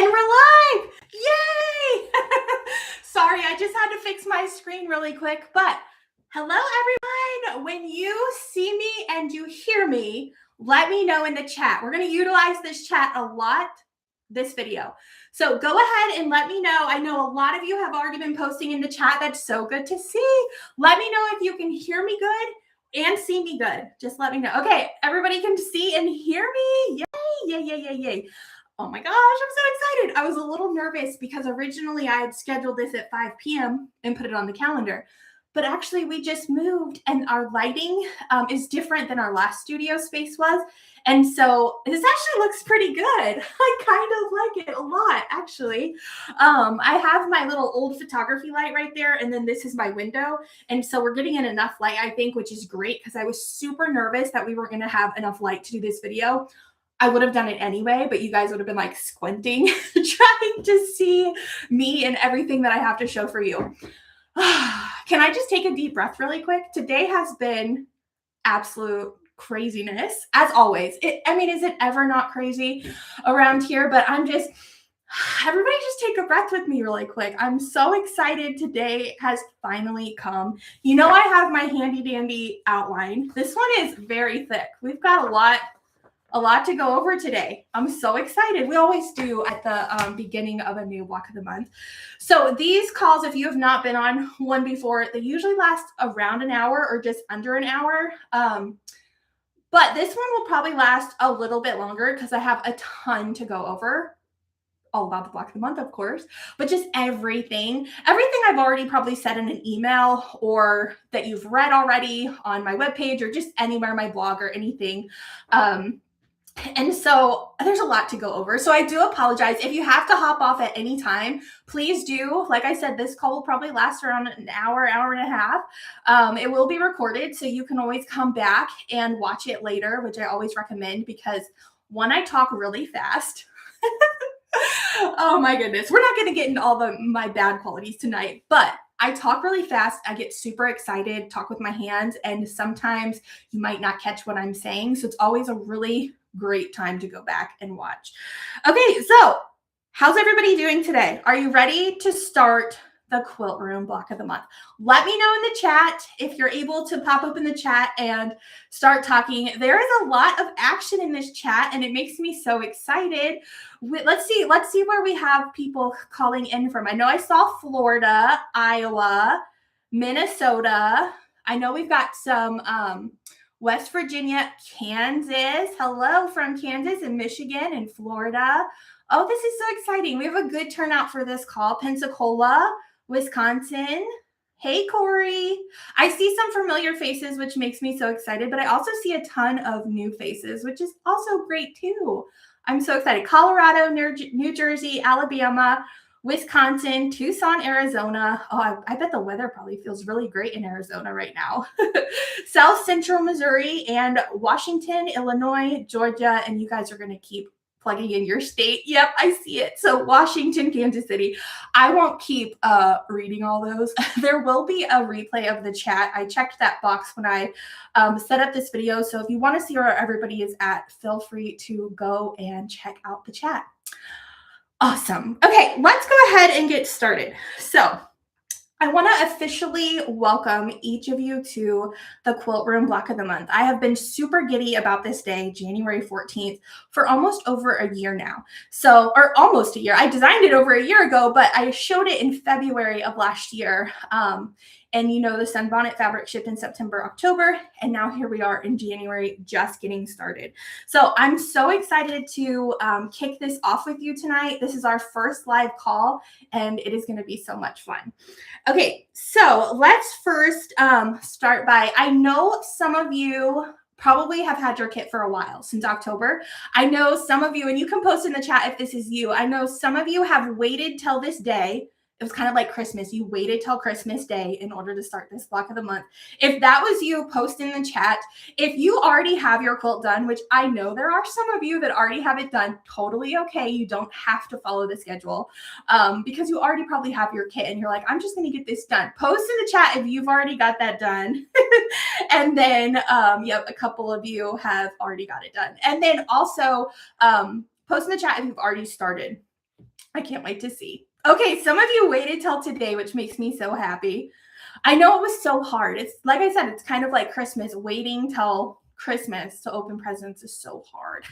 And we're live! Yay! Sorry, I just had to fix my screen really quick, but hello everyone! When you see me and you hear me, let me know in the chat. We're going to utilize this chat a lot this video. So go ahead and let me know. I know a lot of you have already been posting in the chat. That's so good to see. Let me know if you can hear me good and see me good. Just let me know. Okay, everybody can see and hear me. Yay, yay, yay, yay, yay. Oh my gosh, I'm so excited. I was a little nervous because originally I had scheduled this at 5 p.m. and put it on the calendar. But actually we just moved and our lighting is different than our last studio space was. And so this actually looks pretty good. I kind of like it a lot, actually. I have my little old photography light right there, and then this is my window. And so we're getting in enough light, I think, which is great because I was super nervous that we weren't going to have enough light to do this video. I would have done it anyway, but you guys would have been like squinting, trying to see me and everything that I have to show for you. Can I just take a deep breath really quick? Today has been absolute craziness, as always. I mean, is it ever not crazy around here? But everybody just take a breath with me really quick. I'm so excited. Today has finally come. You know, I have my handy dandy outline. This one is very thick. We've got a lot to go over today. I'm so excited. We always do at the beginning of a new block of the month. So these calls, if you have not been on one before, they usually last around an hour or just under an hour. But this one will probably last a little bit longer because I have a ton to go over. All about the block of the month, of course, but just everything I've already probably said in an email or that you've read already on my webpage or just anywhere, my blog or anything. And so there's a lot to go over. So I do apologize. If you have to hop off at any time, please do. Like I said, this call will probably last around an hour, hour and a half. It will be recorded, so you can always come back and watch it later, which I always recommend because one, I talk really fast. Oh my goodness. We're not going to get into all my bad qualities tonight, but I talk really fast. I get super excited, talk with my hands, and sometimes you might not catch what I'm saying. So it's always a really great time to go back and watch. Okay, so how's everybody doing today? Are you ready to start the Quilt Room block of the month? Let me know in the chat if you're able to pop up in the chat and start talking. There is a lot of action in this chat and it makes me so excited. Let's see where we have people calling in from. I know I saw Florida, Iowa, Minnesota. I know we've got some West Virginia, Kansas. Hello from Kansas and Michigan and Florida. Oh, this is so exciting. We have a good turnout for this call. Pensacola, Wisconsin. Hey, Corey. I see some familiar faces, which makes me so excited, but I also see a ton of new faces, which is also great too. I'm so excited. Colorado, New Jersey, Alabama, Wisconsin, Tucson, Arizona. Oh, I bet the weather probably feels really great in Arizona right now. South Central Missouri and Washington, Illinois, Georgia, and you guys are going to keep plugging in your state. Yep, I see it. So Washington, Kansas City. I won't keep reading all those. There will be a replay of the chat. I checked that box when I set up this video. So if you want to see where everybody is at, feel free to go and check out the chat. Awesome. Okay, let's go ahead and get started. So I want to officially welcome each of you to the Quilt Room block of the month. I have been super giddy about this day, January 14th, for almost over a year now. Or almost a year. I designed it over a year ago, but I showed it in February of last year. And you know, the sunbonnet fabric shipped in September, October, and now here we are in January, just getting started. So I'm so excited to kick this off with you tonight. This is our first live call, and it is going to be so much fun. Okay, so let's first start by, I know some of you probably have had your kit for a while, since October. I know some of you, and you can post in the chat if this is you, I know some of you have waited till this day. It was kind of like Christmas. You waited till Christmas Day in order to start this block of the month. If that was you, post in the chat. If you already have your quilt done, which I know there are some of you that already have it done, totally okay. You don't have to follow the schedule because you already probably have your kit and you're like, I'm just going to get this done. Post in the chat if you've already got that done. And then, yep, a couple of you have already got it done. And then also post in the chat if you've already started. I can't wait to see. Okay, some of you waited till today, which makes me so happy. I know it was so hard. It's like I said, it's kind of like Christmas. Waiting till Christmas to open presents is so hard.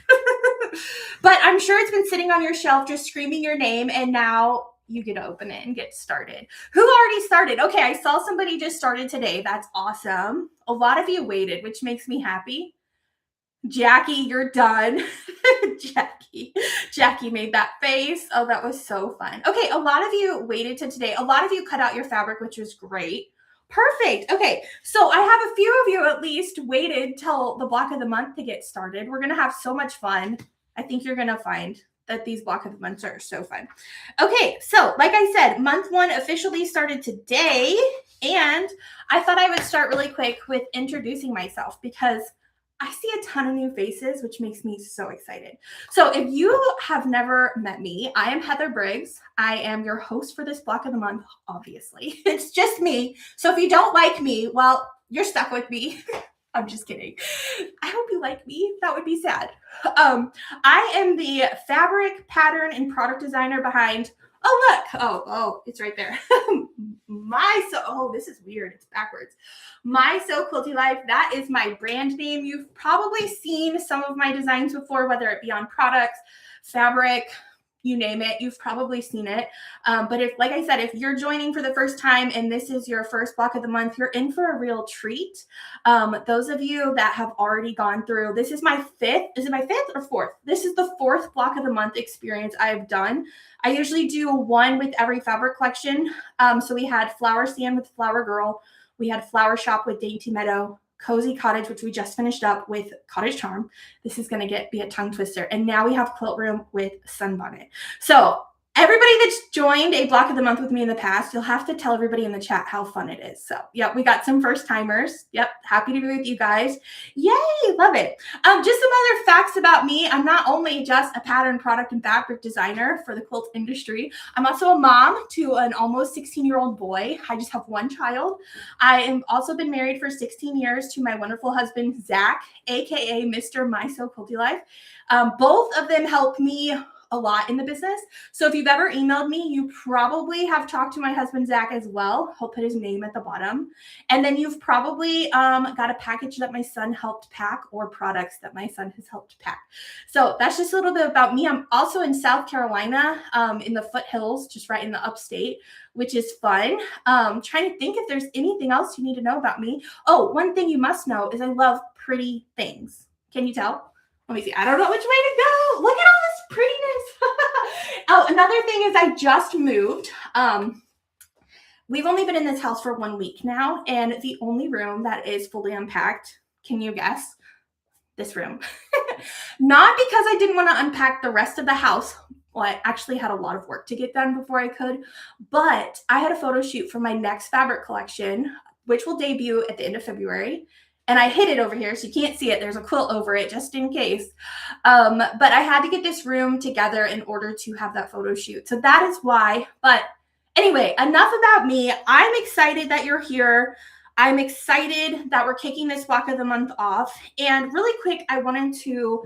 But I'm sure it's been sitting on your shelf just screaming your name, and now you get to open it and get started. Who already started? Okay, I saw somebody just started today. That's awesome. A lot of you waited, which makes me happy. Jackie, you're done. Jackie made that face. Oh, that was so fun. Okay, a lot of you waited to today. A lot of you cut out your fabric, which was great. Perfect. Okay, so I have a few of you at least waited till the block of the month to get started. We're going to have so much fun. I think you're going to find that these block of the months are so fun. Okay, so like I said, month one officially started today, and I thought I would start really quick with introducing myself because I see a ton of new faces, which makes me so excited. So if you have never met me, I am Heather Briggs. I am your host for this block of the month, obviously. It's just me. So if you don't like me, well, you're stuck with me. I'm just kidding. I hope you like me. That would be sad. I am the fabric, pattern, and product designer behind, oh, look. Oh, it's right there. This is weird. It's backwards. My So Quilty Life, that is my brand name. You've probably seen some of my designs before, whether it be on products, fabric, you name it, you've probably seen it. But if, like I said, if you're joining for the first time and this is your first block of the month, you're in for a real treat. Those of you that have already gone through, this is my fifth, is it my fifth or fourth? This is the fourth block of the month experience I've done. I usually do one with every fabric collection. So we had Flower Stand with Flower Girl. We had Flower Shop with Dainty Meadow, Cozy Cottage, which we just finished up with Cottage Charm. This is going to be a tongue twister. And now we have Quilt Room with Sunbonnet. So everybody that's joined a block of the month with me in the past, you'll have to tell everybody in the chat how fun it is. So yeah, we got some first timers. Yep. Happy to be with you guys. Yay. Love it. Just some other facts about me. I'm not only just a pattern, product, and fabric designer for the quilt industry. I'm also a mom to an almost 16-year-old boy. I just have one child. I am also been married for 16 years to my wonderful husband, Zach, aka Mr. My So Quilty Life. Both of them help me a lot in the business. So if you've ever emailed me, you probably have talked to my husband, Zach, as well. He'll put his name at the bottom. And then you've probably got a package that my son helped pack or products that my son has helped pack. So that's just a little bit about me. I'm also in South Carolina, in the foothills, just right in the upstate, which is fun. Trying to think if there's anything else you need to know about me. Oh, one thing you must know is I love pretty things. Can you tell? Let me see. I don't know which way to go. Look at all this prettiness. Oh, another thing is I just moved. We've only been in this house for 1 week now, and the only room that is fully unpacked, can you guess? This room. Not because I didn't want to unpack the rest of the house. Well, I actually had a lot of work to get done before I could, but I had a photo shoot for my next fabric collection, which will debut at the end of February. And I hid it over here, so you can't see it. There's a quilt over it just in case. But I had to get this room together in order to have that photo shoot. So that is why. But anyway, enough about me. I'm excited that you're here. I'm excited that we're kicking this block of the month off. And really quick, I wanted to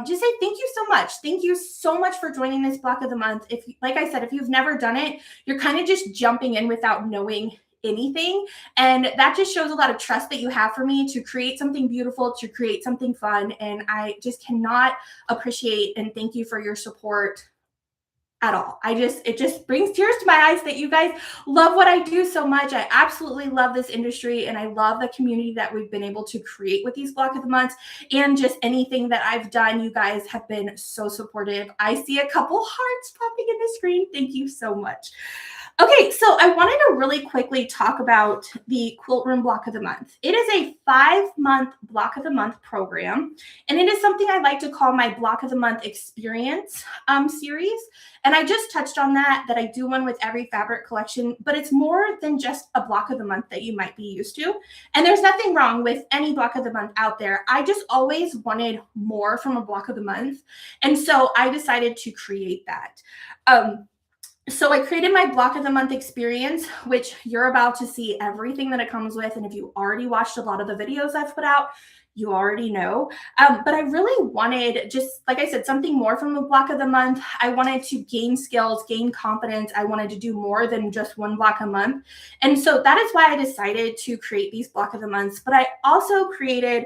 just say thank you so much. Thank you so much for joining this block of the month. If, like I said, if you've never done it, you're kind of just jumping in without knowing anything. And that just shows a lot of trust that you have for me to create something beautiful, to create something fun. And I just cannot appreciate and thank you for your support at all. It just brings tears to my eyes that you guys love what I do so much. I absolutely love this industry, and I love the community that we've been able to create with these block of the months, and just anything that I've done. You guys have been so supportive. I see a couple hearts popping in the screen. Thank you so much. Okay, so I wanted to really quickly talk about the Quilt Room Block of the Month. It is a 5-month Block of the Month program, and it is something I like to call my Block of the Month Experience series. And I just touched on that I do one with every fabric collection, but it's more than just a Block of the Month that you might be used to. And there's nothing wrong with any Block of the Month out there. I just always wanted more from a Block of the Month. And so I decided to create that. So I created my Block of the Month experience, which you're about to see everything that it comes with. And if you already watched a lot of the videos I've put out, you already know. But I really wanted, just like I said, something more from the block of the month. I wanted to gain skills, gain confidence. I wanted to do more than just one block a month. And so that is why I decided to create these block of the months. But I also created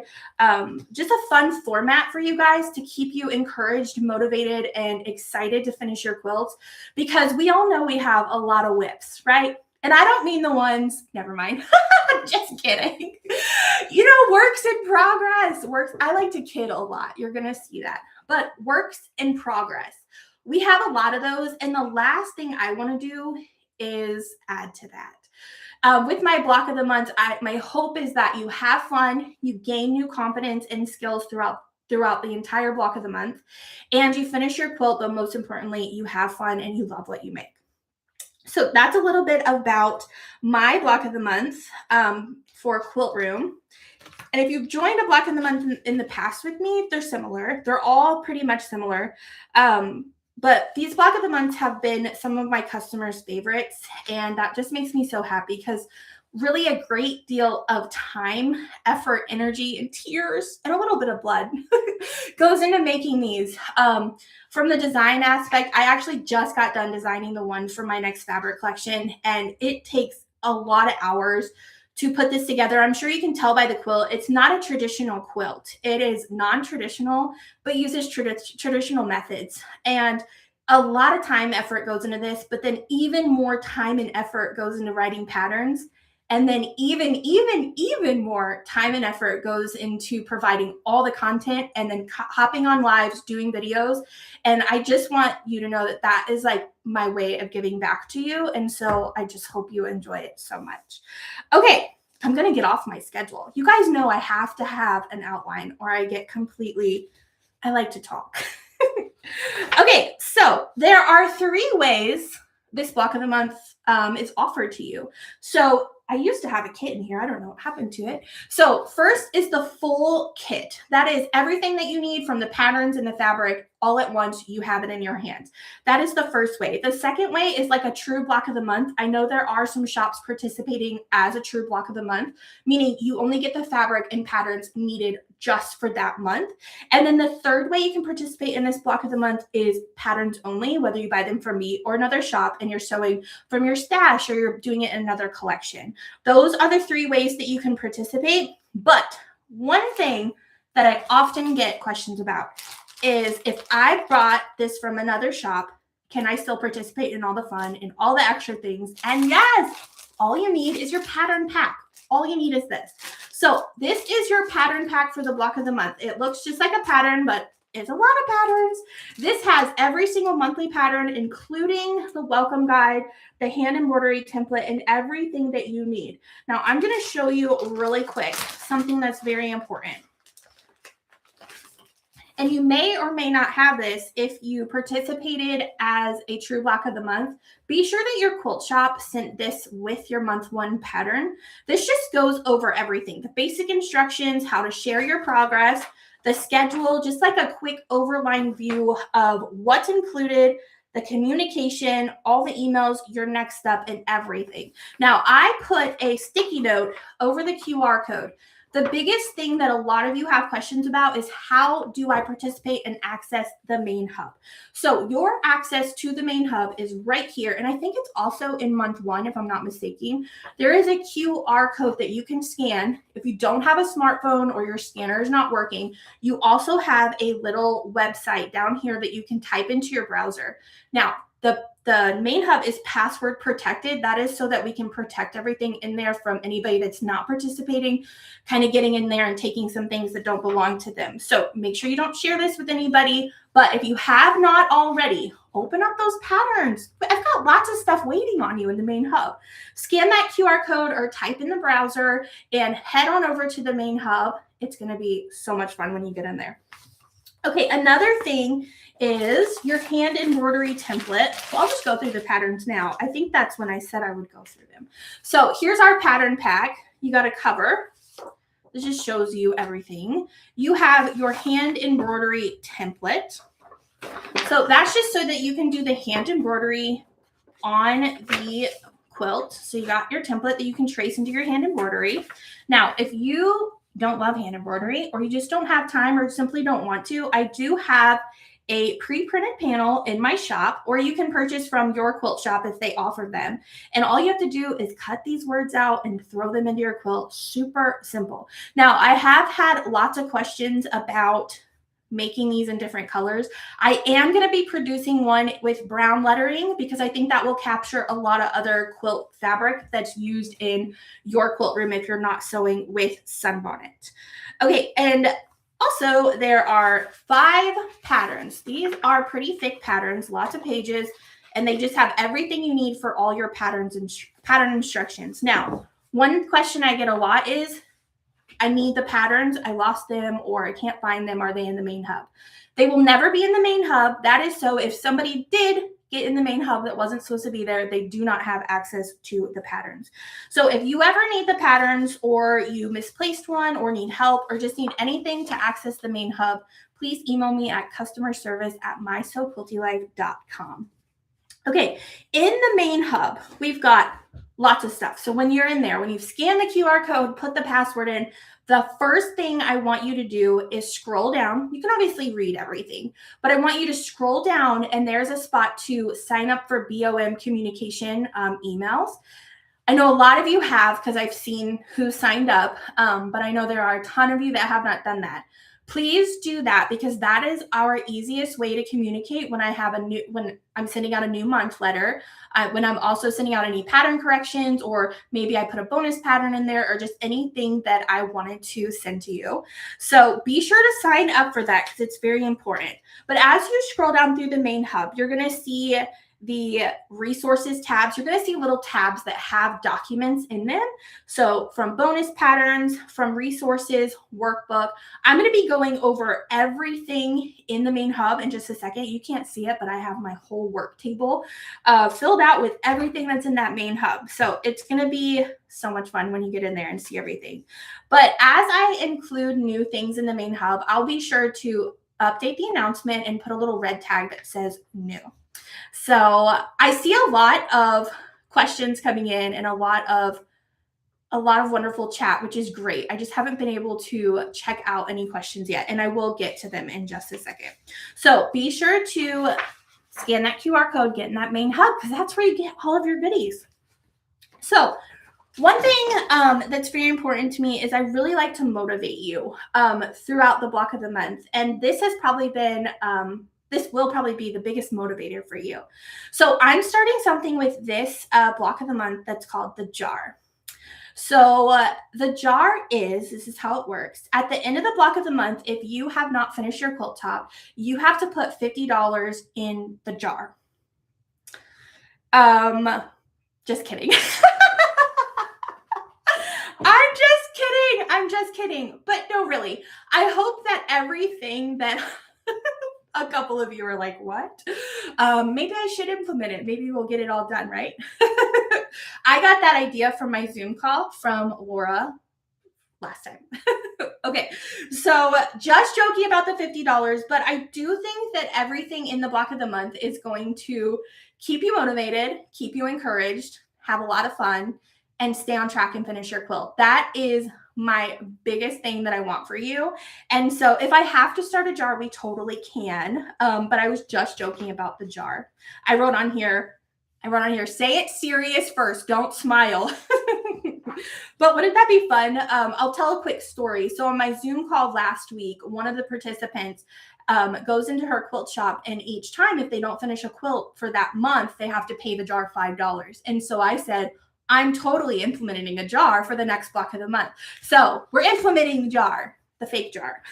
just a fun format for you guys to keep you encouraged, motivated, and excited to finish your quilts, because we all know we have a lot of whips, right? And I don't mean the ones, never mind, just kidding. You know, works in progress. I like to kid a lot. You're going to see that. But works in progress. We have a lot of those. And the last thing I want to do is add to that. With my block of the month, my hope is that you have fun, you gain new confidence and skills throughout the entire block of the month, and you finish your quilt, but most importantly, you have fun and you love what you make. So that's a little bit about my block of the month for Quilt Room. And if you've joined a block of the month in the past with me, they're similar. They're all pretty much similar. But these block of the months have been some of my customers' favorites. And that just makes me so happy, because really a great deal of time, effort, energy, and tears, and a little bit of blood goes into making these. From the design aspect, I actually just got done designing the one for my next fabric collection, and it takes a lot of hours to put this together. I'm sure you can tell by the quilt, it's not a traditional quilt. It is non-traditional, but uses traditional methods. And a lot of time, effort goes into this, but then even more time and effort goes into writing patterns. And then even more time and effort goes into providing all the content and then hopping on lives, doing videos. And I just want you to know that that is like my way of giving back to you. And so I just hope you enjoy it so much. Okay, I'm going to get off my schedule. You guys know I have to have an outline or I get I like to talk. Okay, so there are 3 ways this block of the month is offered to you. So I used to have a kit in here. I don't know what happened to it. So first is the full kit. That is everything that you need from the patterns and the fabric all at once. You have it in your hands. That is the first way. The second way is like a true block of the month. I know there are some shops participating as a true block of the month, meaning you only get the fabric and patterns needed just for that month. And then the third way you can participate in this block of the month is patterns only, whether you buy them from me or another shop and you're sewing from your stash or you're doing it in another collection. Those are the 3 ways that you can participate. But one thing that I often get questions about is, if I bought this from another shop, can I still participate in all the fun and all the extra things? And yes, all you need is your pattern pack. All you need is this. So this is your pattern pack for the block of the month. It looks just like a pattern, but it's a lot of patterns. This has every single monthly pattern, including the welcome guide, the hand embroidery template, and everything that you need. Now, I'm going to show you really quick something that's very important. And you may or may not have this if you participated as a true block of the month. Be sure that your quilt shop sent this with your month 1 pattern. This just goes over everything. The basic instructions, how to share your progress, the schedule, just like a quick overline view of what's included, the communication, all the emails, your next step, and everything. Now, I put a sticky note over the QR code. The biggest thing that a lot of you have questions about is, how do I participate and access the main hub? So your access to the main hub is right here. And I think it's also in month 1, if I'm not mistaken. There is a QR code that you can scan. If you don't have a smartphone or your scanner is not working, you also have a little website down here that you can type into your browser. Now, the main hub is password protected. That is so that we can protect everything in there from anybody that's not participating, kind of getting in there and taking some things that don't belong to them. So make sure you don't share this with anybody. But if you have not already, open up those patterns. I've got lots of stuff waiting on you in the main hub. Scan that QR code or type in the browser and head on over to the main hub. It's going to be so much fun when you get in there. Okay, another thing is your hand embroidery template. Well, I'll just go through the patterns now. I think that's when I said I would go through them. So here's our pattern pack. You got a cover. This just shows you everything. You have your hand embroidery template. So that's just so that you can do the hand embroidery on the quilt. So you got your template that you can trace into your hand embroidery. Now, if you don't love hand embroidery, or you just don't have time or simply don't want to, I do have a pre-printed panel in my shop, or you can purchase from your quilt shop if they offer them. And all you have to do is cut these words out and throw them into your quilt. Super simple. Now, I have had lots of questions about making these in different colors. I am going to be producing one with brown lettering because I think that will capture a lot of other quilt fabric that's used in your quilt room if you're not sewing with sunbonnet. Okay, and also there are 5 patterns. These are pretty thick patterns, lots of pages, and they just have everything you need for all your patterns and pattern instructions. Now, one question I get a lot is, I need the patterns, I lost them, or I can't find them. Are they in the main hub? They will never be in the main hub. That is so if somebody did get in the main hub that wasn't supposed to be there, they do not have access to the patterns. So if you ever need the patterns, or you misplaced one, or need help, or just need anything to access the main hub, please email me at customerservice@mysewquiltylife.com. Okay, in the main hub, we've got lots of stuff. So when you're in there, when you scan the QR code, put the password in, the first thing I want you to do is scroll down. You can obviously read everything, but I want you to scroll down, and there's a spot to sign up for BOM communication emails. I know a lot of you have, because I've seen who signed up, but I know there are a ton of you that have not done that. Please do that, because that is our easiest way to communicate when I'm sending out a new month letter, when I'm also sending out any pattern corrections, or maybe I put a bonus pattern in there, or just anything that I wanted to send to you. So be sure to sign up for that, because it's very important. But as you scroll down through the main hub, you're going to see the resources tabs. You're going to see little tabs that have documents in them. So from bonus patterns, from resources, workbook, I'm going to be going over everything in the main hub in just a second. You can't see it, but I have my whole work table filled out with everything that's in that main hub. So it's going to be so much fun when you get in there and see everything. But as I include new things in the main hub, I'll be sure to update the announcement and put a little red tag that says new. So I see a lot of questions coming in, and a lot of wonderful chat, which is great. I just haven't been able to check out any questions yet, and I will get to them in just a second. So be sure to scan that QR code, get in that main hub, because that's where you get all of your goodies. So one thing that's very important to me is I really like to motivate you throughout the block of the month. And this has probably been this will probably be the biggest motivator for you. So I'm starting something with this block of the month that's called the jar. So the jar this is how it works. At the end of the block of the month, if you have not finished your quilt top, you have to put $50 in the jar. Just kidding. I'm just kidding. But no, really. I hope that everything that a couple of you are like, what? Maybe I should implement it. Maybe we'll get it all done, right? I got that idea from my Zoom call from Laura last time. Okay, so just joking about the $50, but I do think that everything in the block of the month is going to keep you motivated, keep you encouraged, have a lot of fun, and stay on track and finish your quilt. That is my biggest thing that I want for you. And so if I have to start a jar, we totally can. But I was just joking about the jar. I wrote on here, say it serious first, don't smile. But wouldn't that be fun? I'll tell a quick story. So on my Zoom call last week, one of the participants goes into her quilt shop, and each time if they don't finish a quilt for that month, they have to pay the jar $5. And so I said, I'm totally implementing a jar for the next block of the month. So we're implementing the jar, the fake jar.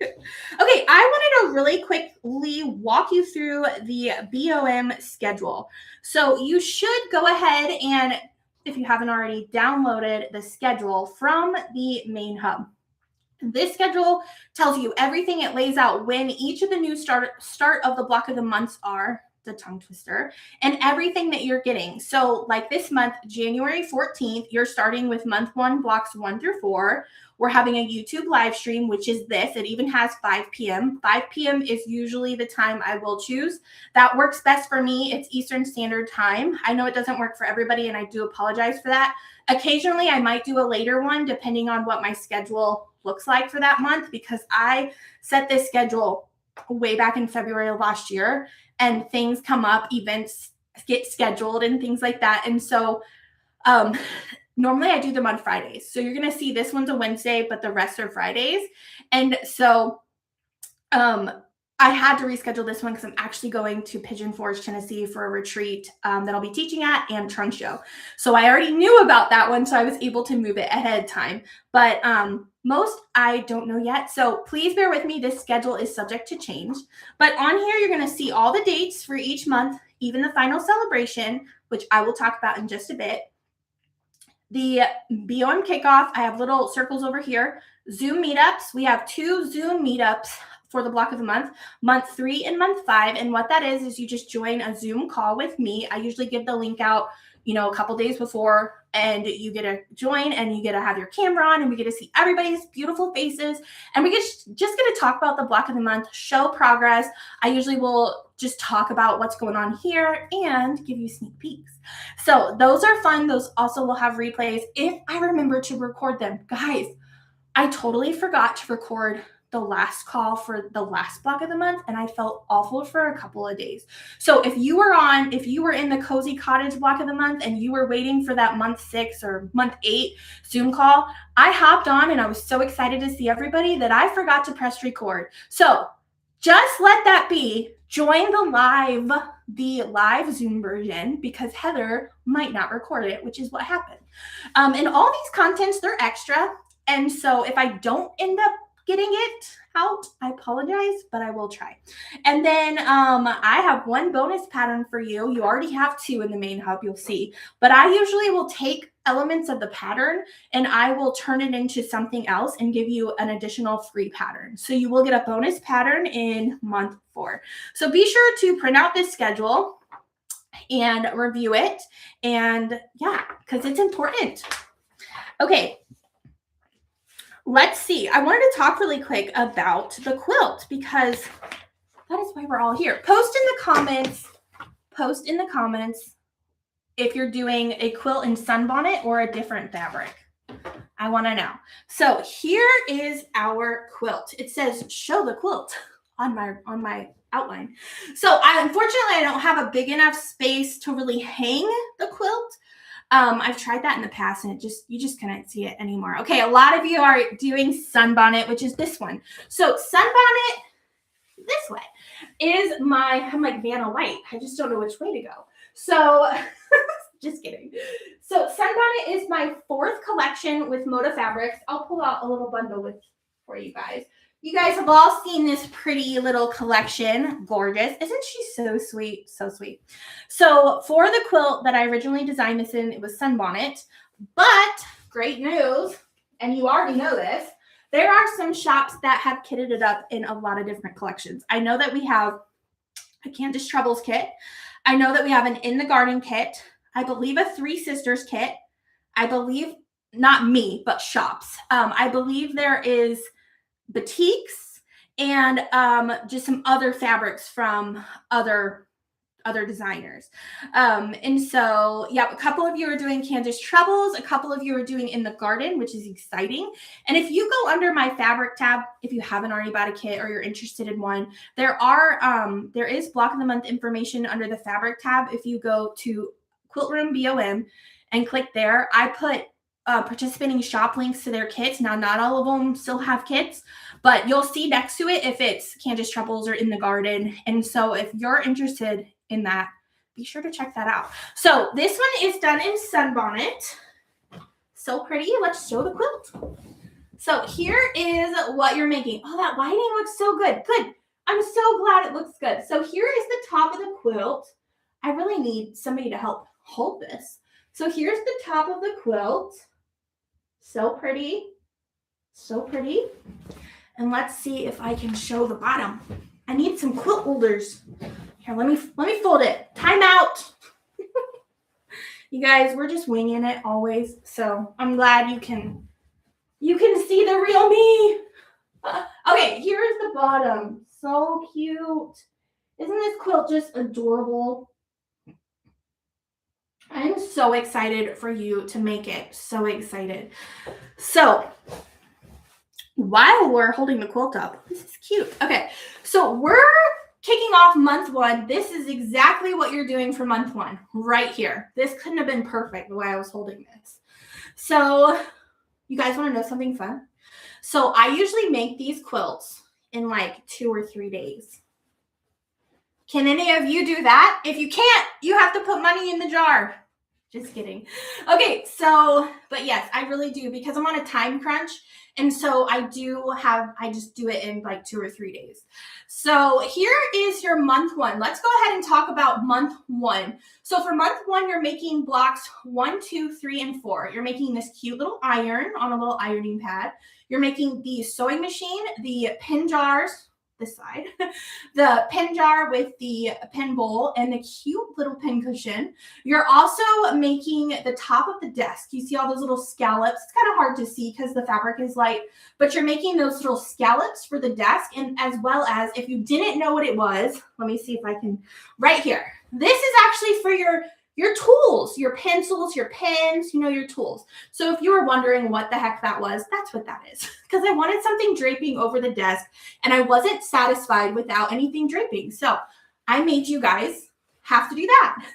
Okay, I wanted to really quickly walk you through the BOM schedule. So you should go ahead and, if you haven't already, downloaded the schedule from the main hub. This schedule tells you everything. It lays out when each of the new start of the block of the months are, the tongue twister, and everything that you're getting. So like this month, January 14th, you're starting with month 1, blocks 1 through 4. We're having a YouTube live stream, which is this. It even has 5 p.m. 5 p.m. is usually the time I will choose. That works best for me. It's Eastern Standard Time. I know it doesn't work for everybody, and I do apologize for that. Occasionally, I might do a later one, depending on what my schedule looks like for that month, because I set this schedule way back in February of last year, and things come up, events get scheduled and things like that. And so normally I do them on Fridays. So you're going to see this one's a Wednesday, but the rest are Fridays. And so I had to reschedule this one because I'm actually going to Pigeon Forge, Tennessee for a retreat that I'll be teaching at, and trunk show. So I already knew about that one, so I was able to move it ahead of time. But most I don't know yet. So please bear with me. This schedule is subject to change. But on here, you're going to see all the dates for each month, even the final celebration, which I will talk about in just a bit. The BOM kickoff, I have little circles over here. Zoom meetups, we have 2 Zoom meetups for the block of the month 3 and month 5. And what that is you just join a Zoom call with me. I usually give the link out, a couple days before, and you get to join and you get to have your camera on, and we get to see everybody's beautiful faces. And we just get to talk about the block of the month, show progress. I usually will just talk about what's going on here and give you sneak peeks. So those are fun. Those also will have replays if I remember to record them. Guys, I totally forgot to record the last call for the last block of the month, and I felt awful for a couple of days. So if you were in the Cozy Cottage block of the month and you were waiting for that month 6 or month 8 Zoom call, I hopped on and I was so excited to see everybody that I forgot to press record. So just let that be. Join the live Zoom version, because Heather might not record it, which is what happened. And all these contents, they're extra. And so if I don't end up getting it out, I apologize, but I will try. And then I have one bonus pattern for you. You already have 2 in the main hub, you'll see. But I usually will take elements of the pattern and I will turn it into something else and give you an additional free pattern. So you will get a bonus pattern in month 4. So be sure to print out this schedule and review it. And yeah, because it's important. Okay. Let's see. I wanted to talk really quick about the quilt, because that is why we're all here. Post in the comments if you're doing a quilt in sunbonnet or a different fabric. I want to know. So here is our quilt. It says show the quilt on my outline. So unfortunately I don't have a big enough space to really hang the quilt. I've tried that in the past, and you just couldn't see it anymore. Okay, a lot of you are doing sunbonnet, which is this one. So sunbonnet, this way, is I'm like Vanna White. I just don't know which way to go. So, just kidding. So sunbonnet is my 4th collection with Moda Fabrics. I'll pull out a little bundle for you guys. You guys have all seen this pretty little collection. Gorgeous. Isn't she so sweet? So sweet. So for the quilt that I originally designed this in, it was sunbonnet. But great news, and you already know this, there are some shops that have kitted it up in a lot of different collections. I know that we have a Candace Troubles kit. I know that we have an In the Garden kit. I believe a 3 Sisters kit. I believe, not me, but shops. I believe there is batiks and just some other fabrics from other designers. And so, yeah, a couple of you are doing Candace Troubles. A couple of you are doing In the Garden, which is exciting. And if you go under my fabric tab, if you haven't already bought a kit or you're interested in one, there is block of the month information under the fabric tab. If you go to Quilt Room BOM and click there, I put participating shop links to their kits. Now, not all of them still have kits, but you'll see next to it if it's Candace Troubles or In the Garden. And so if you're interested in that, be sure to check that out. So this one is done in sunbonnet. So pretty. Let's show the quilt. So here is what you're making. Oh, that lighting looks so good. Good. I'm so glad it looks good. So here is the top of the quilt. I really need somebody to help hold this. So here's the top of the quilt. So pretty. So pretty. And let's see if I can show the bottom. I need some quilt holders. Here, let me fold it. Time out. You guys, we're just winging it always. So I'm glad you can see the real me. Okay, here's the bottom. So cute. Isn't this quilt just adorable? I'm so excited for you to make it. So excited. So while we're holding the quilt up. This is cute. Okay, so we're kicking off month 1. This is exactly what you're doing for month 1 right here. This couldn't have been perfect the way I was holding this. So you guys want to know something fun? So I usually make these quilts in like 2 or 3 days. Can any of you do that? If you can't, you have to put money in the jar. Just kidding. Okay, so, but yes, I really do because I'm on a time crunch. And so I just do it in like 2 or 3 days. So here is your month 1. Let's go ahead and talk about month 1. So for month 1, you're making blocks 1, 2, 3, and 4. You're making this cute little iron on a little ironing pad. You're making the sewing machine, the pin jars, this side, the pin jar with the pin bowl and the cute little pin cushion. You're also making the top of the desk. You see all those little scallops. It's kind of hard to see because the fabric is light, but you're making those little scallops for the desk. And as well as, if you didn't know what it was, let me see if I can, right here. This is actually for your tools, your pencils, your pens, your tools. So if you were wondering what the heck that was, that's what that is. Because I wanted something draping over the desk and I wasn't satisfied without anything draping. So I made you guys have to do that.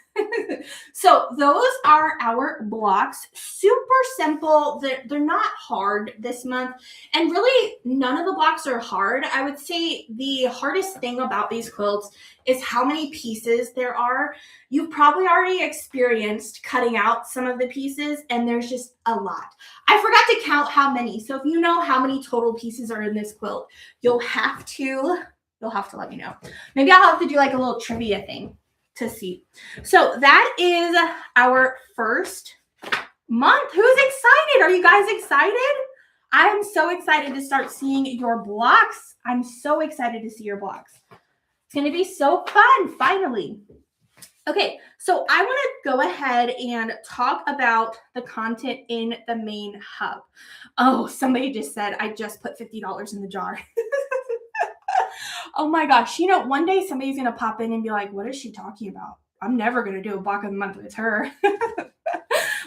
So those are our blocks. Super simple. They're not hard this month. And really, none of the blocks are hard. I would say the hardest thing about these quilts is how many pieces there are. You've probably already experienced cutting out some of the pieces, and there's just a lot. I forgot to count how many. So if you know how many total pieces are in this quilt, you'll have to let me know. Maybe I'll have to do like a little trivia thing to see. So that is our first month. Who's excited? Are you guys excited? I'm so excited to start seeing your blocks. I'm so excited to see your blocks. It's going to be so fun, finally. Okay, so I want to go ahead and talk about the content in the main hub. Oh, somebody just said, I just put $50 in the jar. Oh my gosh. One day somebody's going to pop in and be like, what is she talking about? I'm never going to do a block of the month with her.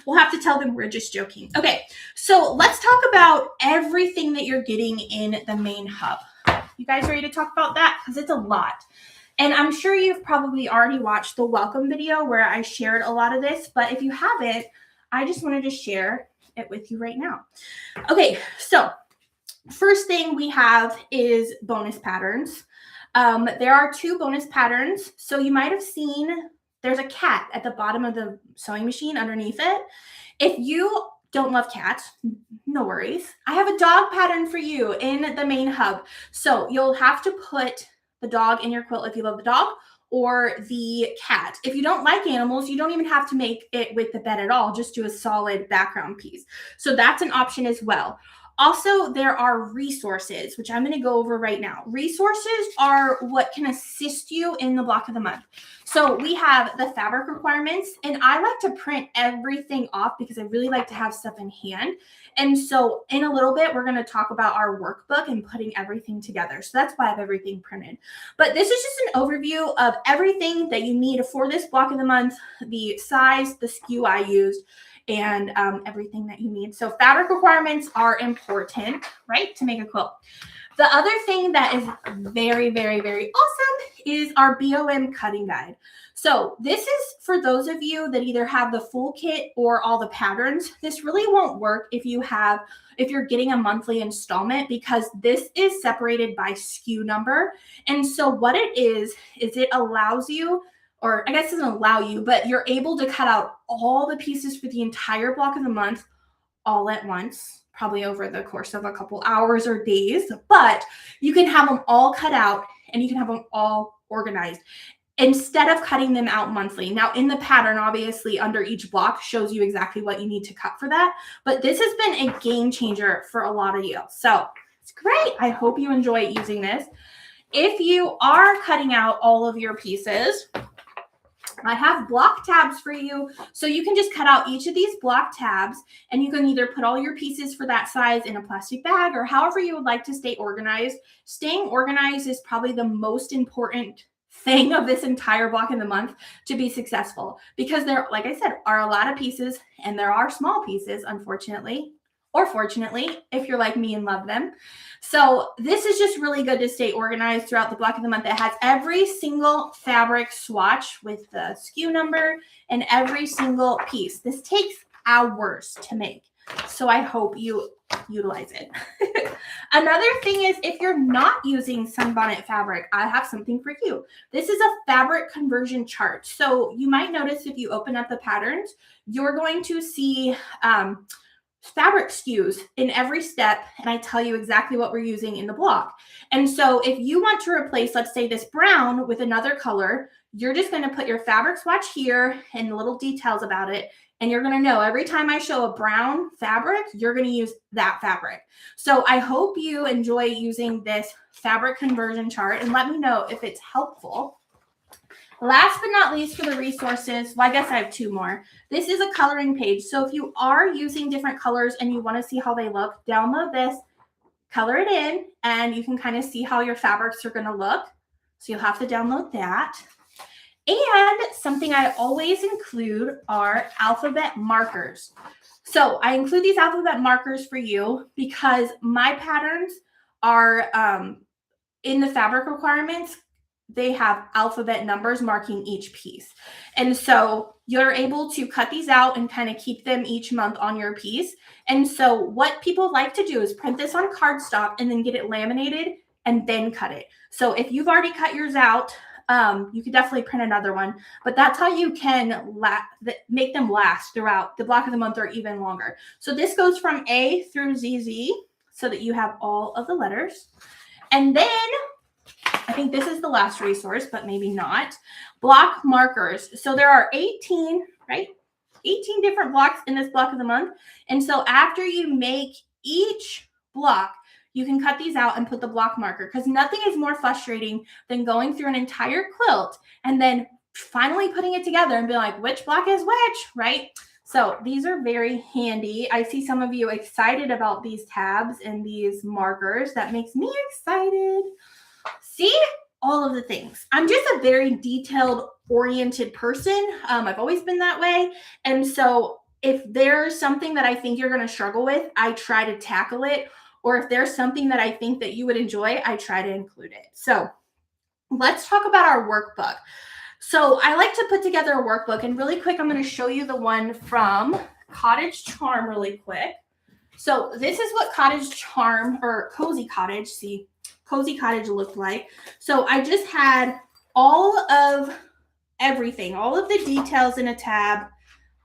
We'll have to tell them we're just joking. Okay, so let's talk about everything that you're getting in the main hub. You guys ready to talk about that? Because it's a lot. And I'm sure you've probably already watched the welcome video where I shared a lot of this. But if you haven't, I just wanted to share it with you right now. Okay, so first thing we have is bonus patterns. There are 2 bonus patterns. So you might have seen there's a cat at the bottom of the sewing machine underneath it. If you don't love cats, no worries. I have a dog pattern for you in the main hub. So you'll have to put the dog in your quilt if you love the dog, or the cat. If you don't like animals, you don't even have to make it with the bed at all. Just do a solid background piece. So that's an option as well. Also, there are resources, which I'm going to go over right now. Resources are what can assist you in the block of the month. So we have the fabric requirements, and I like to print everything off because I really like to have stuff in hand. And so in a little bit, we're going to talk about our workbook and putting everything together. So that's why I have everything printed. But this is just an overview of everything that you need for this block of the month, the size, the SKU I used, and everything that you need. So fabric requirements are important, right, to make a quilt. The other thing that is very, very, very awesome is our BOM cutting guide. So this is for those of you that either have the full kit or all the patterns. This really won't work if you're getting a monthly installment, because this is separated by SKU number. And so what it is it allows you, or I guess it doesn't allow you, but you're able to cut out all the pieces for the entire block of the month all at once, probably over the course of a couple hours or days, but you can have them all cut out and you can have them all organized instead of cutting them out monthly. Now in the pattern, obviously under each block shows you exactly what you need to cut for that, but this has been a game changer for a lot of you. So it's great. I hope you enjoy using this. If you are cutting out all of your pieces, I have block tabs for you. So you can just cut out each of these block tabs and you can either put all your pieces for that size in a plastic bag or however you would like to stay organized. Staying organized is probably the most important thing of this entire block in the month to be successful, because there, like I said, are a lot of pieces and there are small pieces, unfortunately. or fortunately, if you're like me and love them. So this is just really good to stay organized throughout the block of the month. It has every single fabric swatch with the SKU number and every single piece. This takes hours to make, so I hope you utilize it. Another thing is, if you're not using sunbonnet fabric, I have something for you. This is a fabric conversion chart. So you might notice if you open up the patterns, you're going to see fabric SKUs in every step, and I tell you exactly what we're using in the block. And so if you want to replace, let's say, this brown with another color, you're just going to put your fabric swatch here and little details about it. And you're going to know every time I show a brown fabric, you're going to use that fabric. So I hope you enjoy using this fabric conversion chart, and let me know if it's helpful. Last but not least, for the resources, well, I guess I have two more. This is a coloring page. So if you are using different colors and you want to see how they look, download this, color it in, and you can kind of see how your fabrics are going to look. So you'll have to download that. And something I always include are alphabet markers. So I include these alphabet markers for you because my patterns are in the fabric requirements. They have alphabet numbers marking each piece. And so you're able to cut these out and kind of keep them each month on your piece. And so what people like to do is print this on cardstock and then get it laminated and then cut it. So if you've already cut yours out, you could definitely print another one, but that's how you can make them last throughout the block of the month or even longer. So this goes from A through ZZ so that you have all of the letters. And then I think this is the last resource, but maybe not. Block markers. So there are 18, right? 18 different blocks in this block of the month. And so after you make each block, you can cut these out and put the block marker, because nothing is more frustrating than going through an entire quilt and then finally putting it together and be like, which block is which, right? So these are very handy. I see some of you excited about these tabs and these markers. That makes me excited. See, all of the things. I'm just a very detailed oriented person. I've always been that way. And so if there's something that I think you're going to struggle with, I try to tackle it. Or if there's something that I think that you would enjoy, I try to include it. So let's talk about our workbook. So I like to put together a workbook, and really quick, I'm going to show you the one from Cottage Charm really quick. So this is what Cottage Charm or Cozy Cottage, see, Cozy Cottage looked like. So I just had all of everything, all of the details in a tab,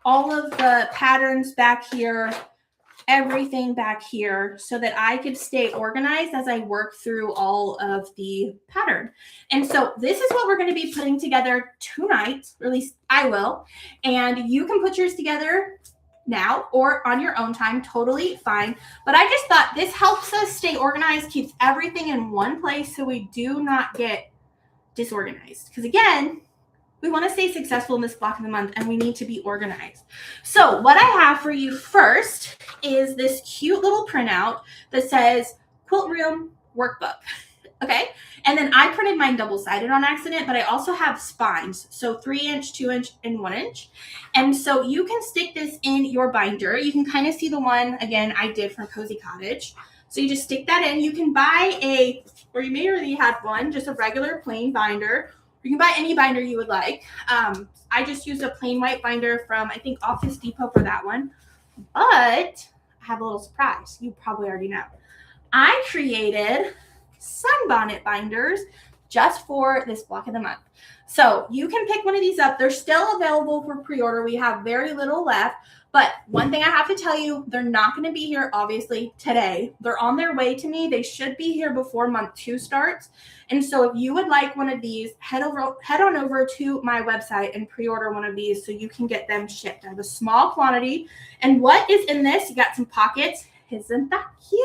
all of the patterns back here, everything back here, so that I could stay organized as I work through all of the pattern. And so this is what we're going to be putting together tonight, or at least I will. And you can put yours together now or on your own time, totally fine. But I just thought this helps us stay organized, keeps everything in one place so we do not get disorganized. Because again, we want to stay successful in this block of the month, and we need to be organized. So what I have for you first is this cute little printout that says Quilt Room Workbook. Okay. And then I printed mine double-sided on accident, but I also have spines. So 3-inch, 2-inch, and 1-inch. And so you can stick this in your binder. You can kind of see the one, again, I did from Cozy Cottage. So you just stick that in. You can buy or you may already have one, just a regular plain binder. You can buy any binder you would like. I just used a plain white binder from, I think, Office Depot for that one. But I have a little surprise. You probably already know. I created sunbonnet binders just for this block of the month. So you can pick one of these up. They're still available for pre-order. We have very little left. But one thing I have to tell you, they're not going to be here, obviously, today. They're on their way to me. They should be here before month 2 starts. And so if you would like one of these, head on over to my website and pre-order one of these so you can get them shipped. I have a small quantity. And what is in this? You got some pockets. Isn't that cute?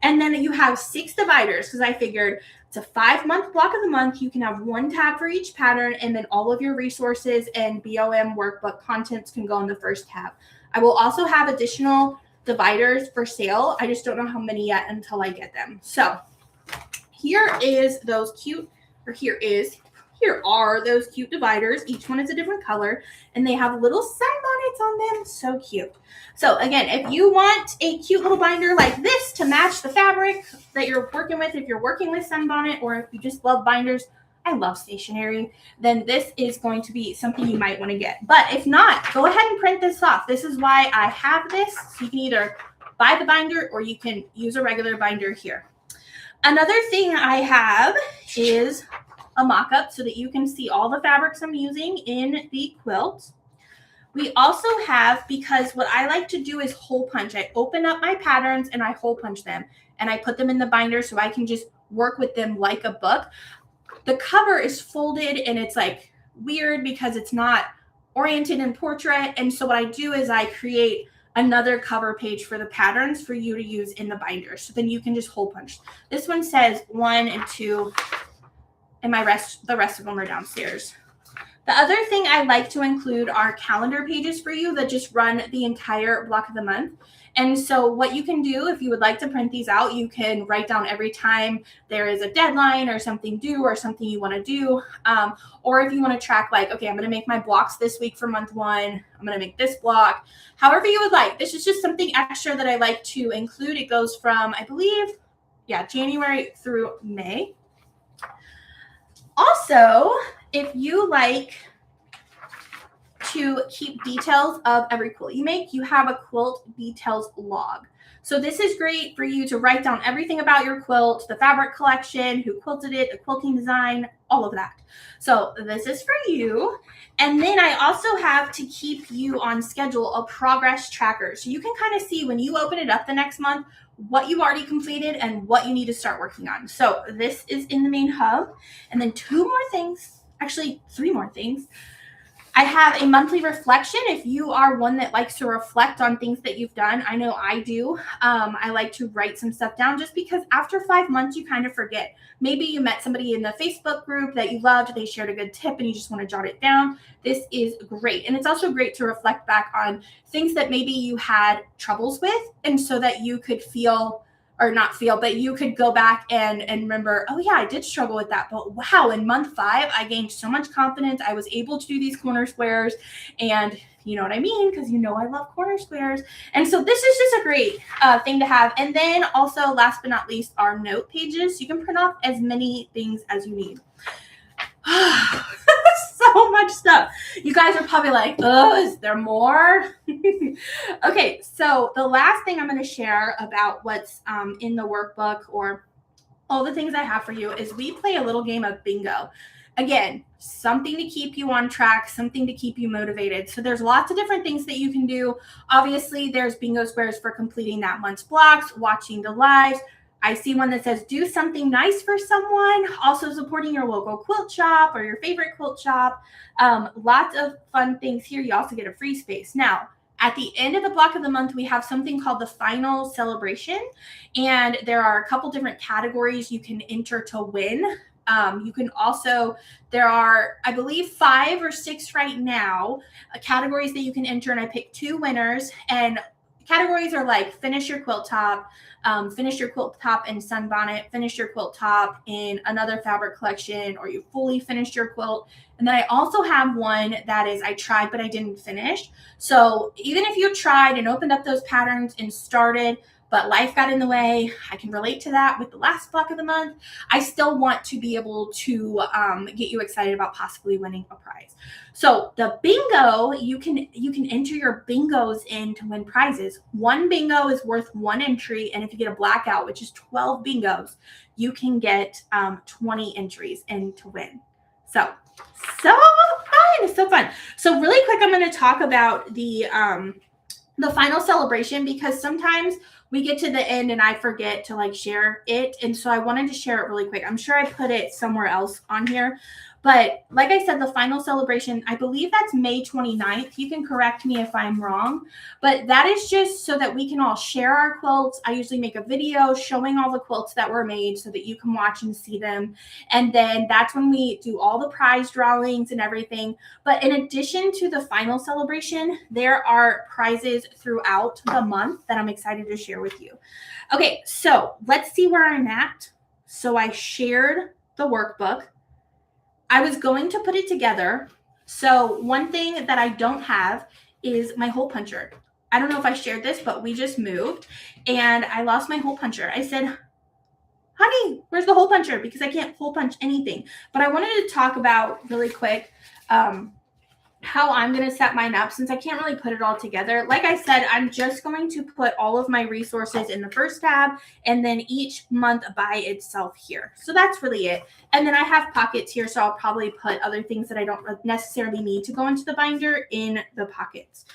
And then you have 6 dividers, because I figured it's a 5-month block of the month. You can have one tab for each pattern, and then all of your resources and BOM workbook contents can go in the first tab. I will also have additional dividers for sale. I just don't know how many yet until I get them. So here is here are those cute dividers. Each one is a different color, and they have little sunbonnets on them. So cute. So again, if you want a cute little binder like this to match the fabric that you're working with, if you're working with sunbonnet, or if you just love binders, I love stationery, then this is going to be something you might want to get. But if not, go ahead and print this off. This is why I have this. So you can either buy the binder or you can use a regular binder here. Another thing I have is a mock-up so that you can see all the fabrics I'm using in the quilt. We also have, because what I like to do is hole punch. I open up my patterns and I hole punch them and I put them in the binder so I can just work with them like a book. The cover is folded and it's like weird because it's not oriented in portrait. And so what I do is I create another cover page for the patterns for you to use in the binder. So then you can just hole punch. This one says 1 and 2, and the rest of them are downstairs. The other thing I like to include are calendar pages for you that just run the entire block of the month. And so what you can do, if you would like to print these out, you can write down every time there is a deadline or something due or something you want to do. Or if you want to track like, okay, I'm going to make my blocks this week for month 1. I'm going to make this block. However you would like. This is just something extra that I like to include. It goes from, I believe, January through May. Also, if you like to keep details of every quilt you make, you have a quilt details log. So this is great for you to write down everything about your quilt, the fabric collection, who quilted it, the quilting design, all of that. So this is for you. And then I also have, to keep you on schedule, a progress tracker. So you can kind of see when you open it up the next month, what you already completed and what you need to start working on. So this is in the main hub. And then 2 more things, actually 3 more things. I have a monthly reflection. If you are one that likes to reflect on things that you've done, I know I do. I like to write some stuff down just because after 5 months, you kind of forget. Maybe you met somebody in the Facebook group that you loved. They shared a good tip and you just want to jot it down. This is great. And it's also great to reflect back on things that maybe you had troubles with. And so that you could feel, or not feel, but you could go back and remember, oh yeah, I did struggle with that. But wow, in month 5, I gained so much confidence. I was able to do these corner squares, and you know what I mean? Because you know I love corner squares. And so this is just a great thing to have. And then also, last but not least, are note pages. You can print off as many things as you need. So much stuff. You guys are probably like, oh, is there more? Okay, so the last thing I'm going to share about what's in the workbook, or all the things I have for you, is we play a little game of bingo. Again, something to keep you on track, something to keep you motivated. So there's lots of different things that you can do. Obviously, there's bingo squares for completing that month's blocks, watching the lives. I see one that says do something nice for someone, also supporting your local quilt shop or your favorite quilt shop. Lots of fun things here. You also get a free space. Now, at the end of the block of the month, we have something called the final celebration. And there are a couple different categories you can enter to win. You can also, there are, I believe, 5 or 6 right now, categories that you can enter. And I picked 2 winners. And categories are like finish your quilt top, finish your quilt top in sunbonnet, finish your quilt top in another fabric collection, or you fully finished your quilt. And then I also have one that is I tried, but I didn't finish. So even if you tried and opened up those patterns and started, but life got in the way, I can relate to that with the last block of the month. I still want to be able to get you excited about possibly winning a prize. So the bingo, you can enter your bingos in to win prizes. 1 bingo is worth 1 entry, and if you get a blackout, which is 12 bingos, you can get 20 entries in to win. So fun, so fun. So really quick, I'm going to talk about the final celebration, because sometimes we get to the end and I forget to like share it. And so I wanted to share it really quick. I'm sure I put it somewhere else on here. But like I said, the final celebration, I believe that's May 29th. You can correct me if I'm wrong. But that is just so that we can all share our quilts. I usually make a video showing all the quilts that were made so that you can watch and see them. And then that's when we do all the prize drawings and everything. But in addition to the final celebration, there are prizes throughout the month that I'm excited to share with you. Okay, so let's see where I'm at. So I shared the workbook. I was going to put it together. So one thing that I don't have is my hole puncher. I don't know if I shared this, but we just moved and I lost my hole puncher. I said, honey, where's the hole puncher? Because I can't hole punch anything. But I wanted to talk about really quick how I'm going to set mine up since I can't really put it all together. Like I said, I'm just going to put all of my resources in the first tab and then each month by itself here. So that's really it. And then I have pockets here, so I'll probably put other things that I don't necessarily need to go into the binder in the pockets.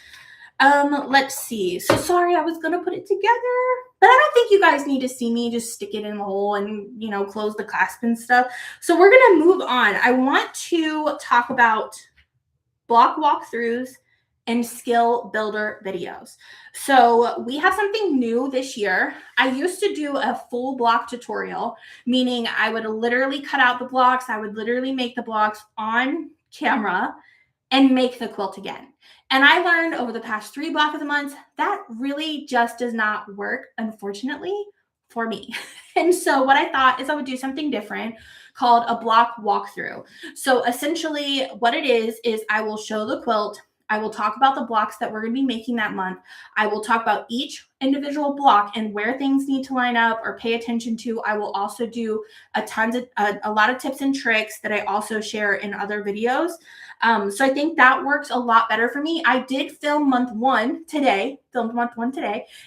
Let's see. So sorry, I was going to put it together, but I don't think you guys need to see me just stick it in the hole and, you know, close the clasp and stuff. So we're going to move on. I want to talk about block walkthroughs and skill builder videos. So we have something new this year. I used to do a full block tutorial, meaning I would literally cut out the blocks. I would literally make the blocks on camera and make the quilt again. And I learned over the past 3 block of the months that really just does not work, unfortunately, for me. And so what I thought is I would do something different called a block walkthrough. So essentially what it is I will show the quilt. I will talk about the blocks that we're going to be making that month. I will talk about each individual block and where things need to line up or pay attention to. I will also do a lot of tips and tricks that I also share in other videos. So I think that works a lot better for me. I did film month one today.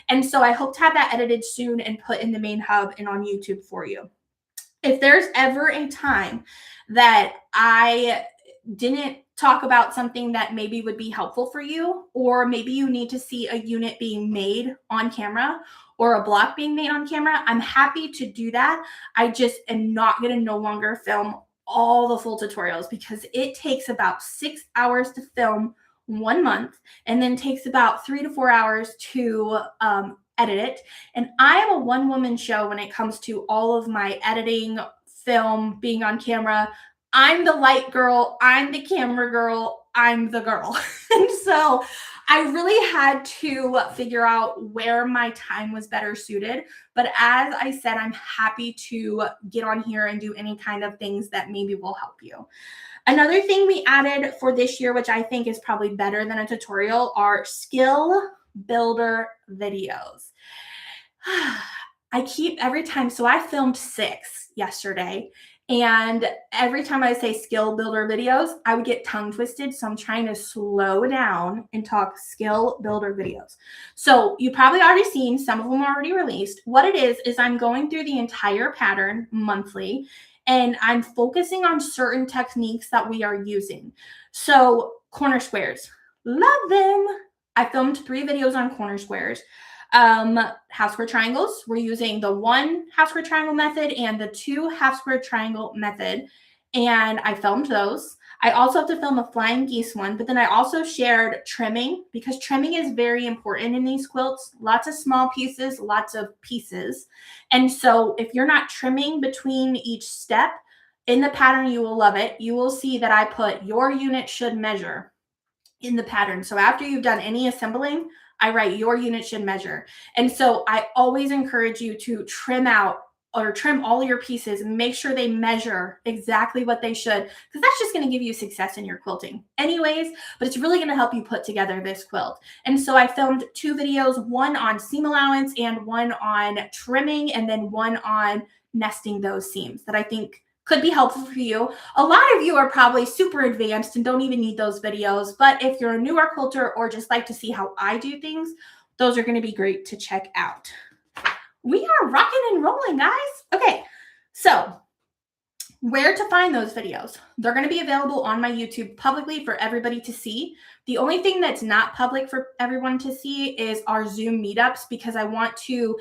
And so I hope to have that edited soon and put in the main hub and on YouTube for you. If there's ever a time that I didn't talk about something that maybe would be helpful for you, or maybe you need to see a unit being made on camera or a block being made on camera, I'm happy to do that. I just am not going to no longer film all the full tutorials because it takes about 6 hours to film 1 month and then takes about 3 to 4 hours to edit it. And I am a one-woman show when it comes to all of my editing, film, being on camera. I'm the light girl, I'm the camera girl, I'm the girl. And so I really had to figure out where my time was better suited. But as I said, I'm happy to get on here and do any kind of things that maybe will help you. Another thing we added for this year, which I think is probably better than a tutorial, are skill builder videos. I keep every time, so I filmed 6 yesterday. And every time I say skill builder videos, I would get tongue twisted. So I'm trying to slow down and talk skill builder videos. So you probably already seen, some of them are already released. What it is I'm going through the entire pattern monthly and I'm focusing on certain techniques that we are using. So corner squares, love them. I filmed 3 videos on corner squares. Half square triangles, we're using the 1 half square triangle method and the 2 half square triangle method. And I filmed those. I also have to film a flying geese one, but then I also shared trimming because trimming is very important in these quilts. Lots of small pieces, lots of pieces. And so if you're not trimming between each step in the pattern, you will love it. You will see that I put your unit should measure in the pattern. So after you've done any assembling, I write your unit should measure. And so I always encourage you to trim out or trim all your pieces and make sure they measure exactly what they should, because that's just going to give you success in your quilting anyways, but it's really going to help you put together this quilt. And so I filmed 2 videos, one on seam allowance and one on trimming, and then one on nesting those seams that I think could be helpful for you. A lot of you are probably super advanced and don't even need those videos, but if you're a newer quilter or just like to see how I do things, those are going to be great to check out. We are rocking and rolling, guys. Okay, so where to find those videos? They're going to be available on my YouTube publicly for everybody to see. The only thing that's not public for everyone to see is our Zoom meetups, because I want to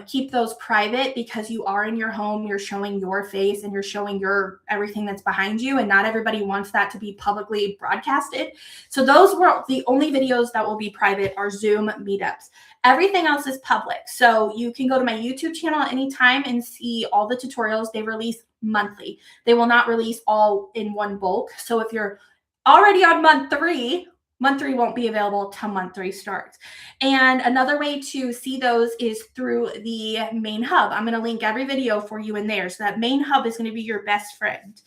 keep those private, because you are in your home, you're showing your face and you're showing your everything that's behind you, and not everybody wants that to be publicly broadcasted. So those were the only videos that will be private, are Zoom meetups. Everything else is public. So you can go to my YouTube channel at any time and see all the tutorials. They release monthly. They will not release all in one bulk. So if you're already on month 3 won't be available till month 3 starts. And another way to see those is through the main hub. I'm going to link every video for you in there. So that main hub is going to be your best friend.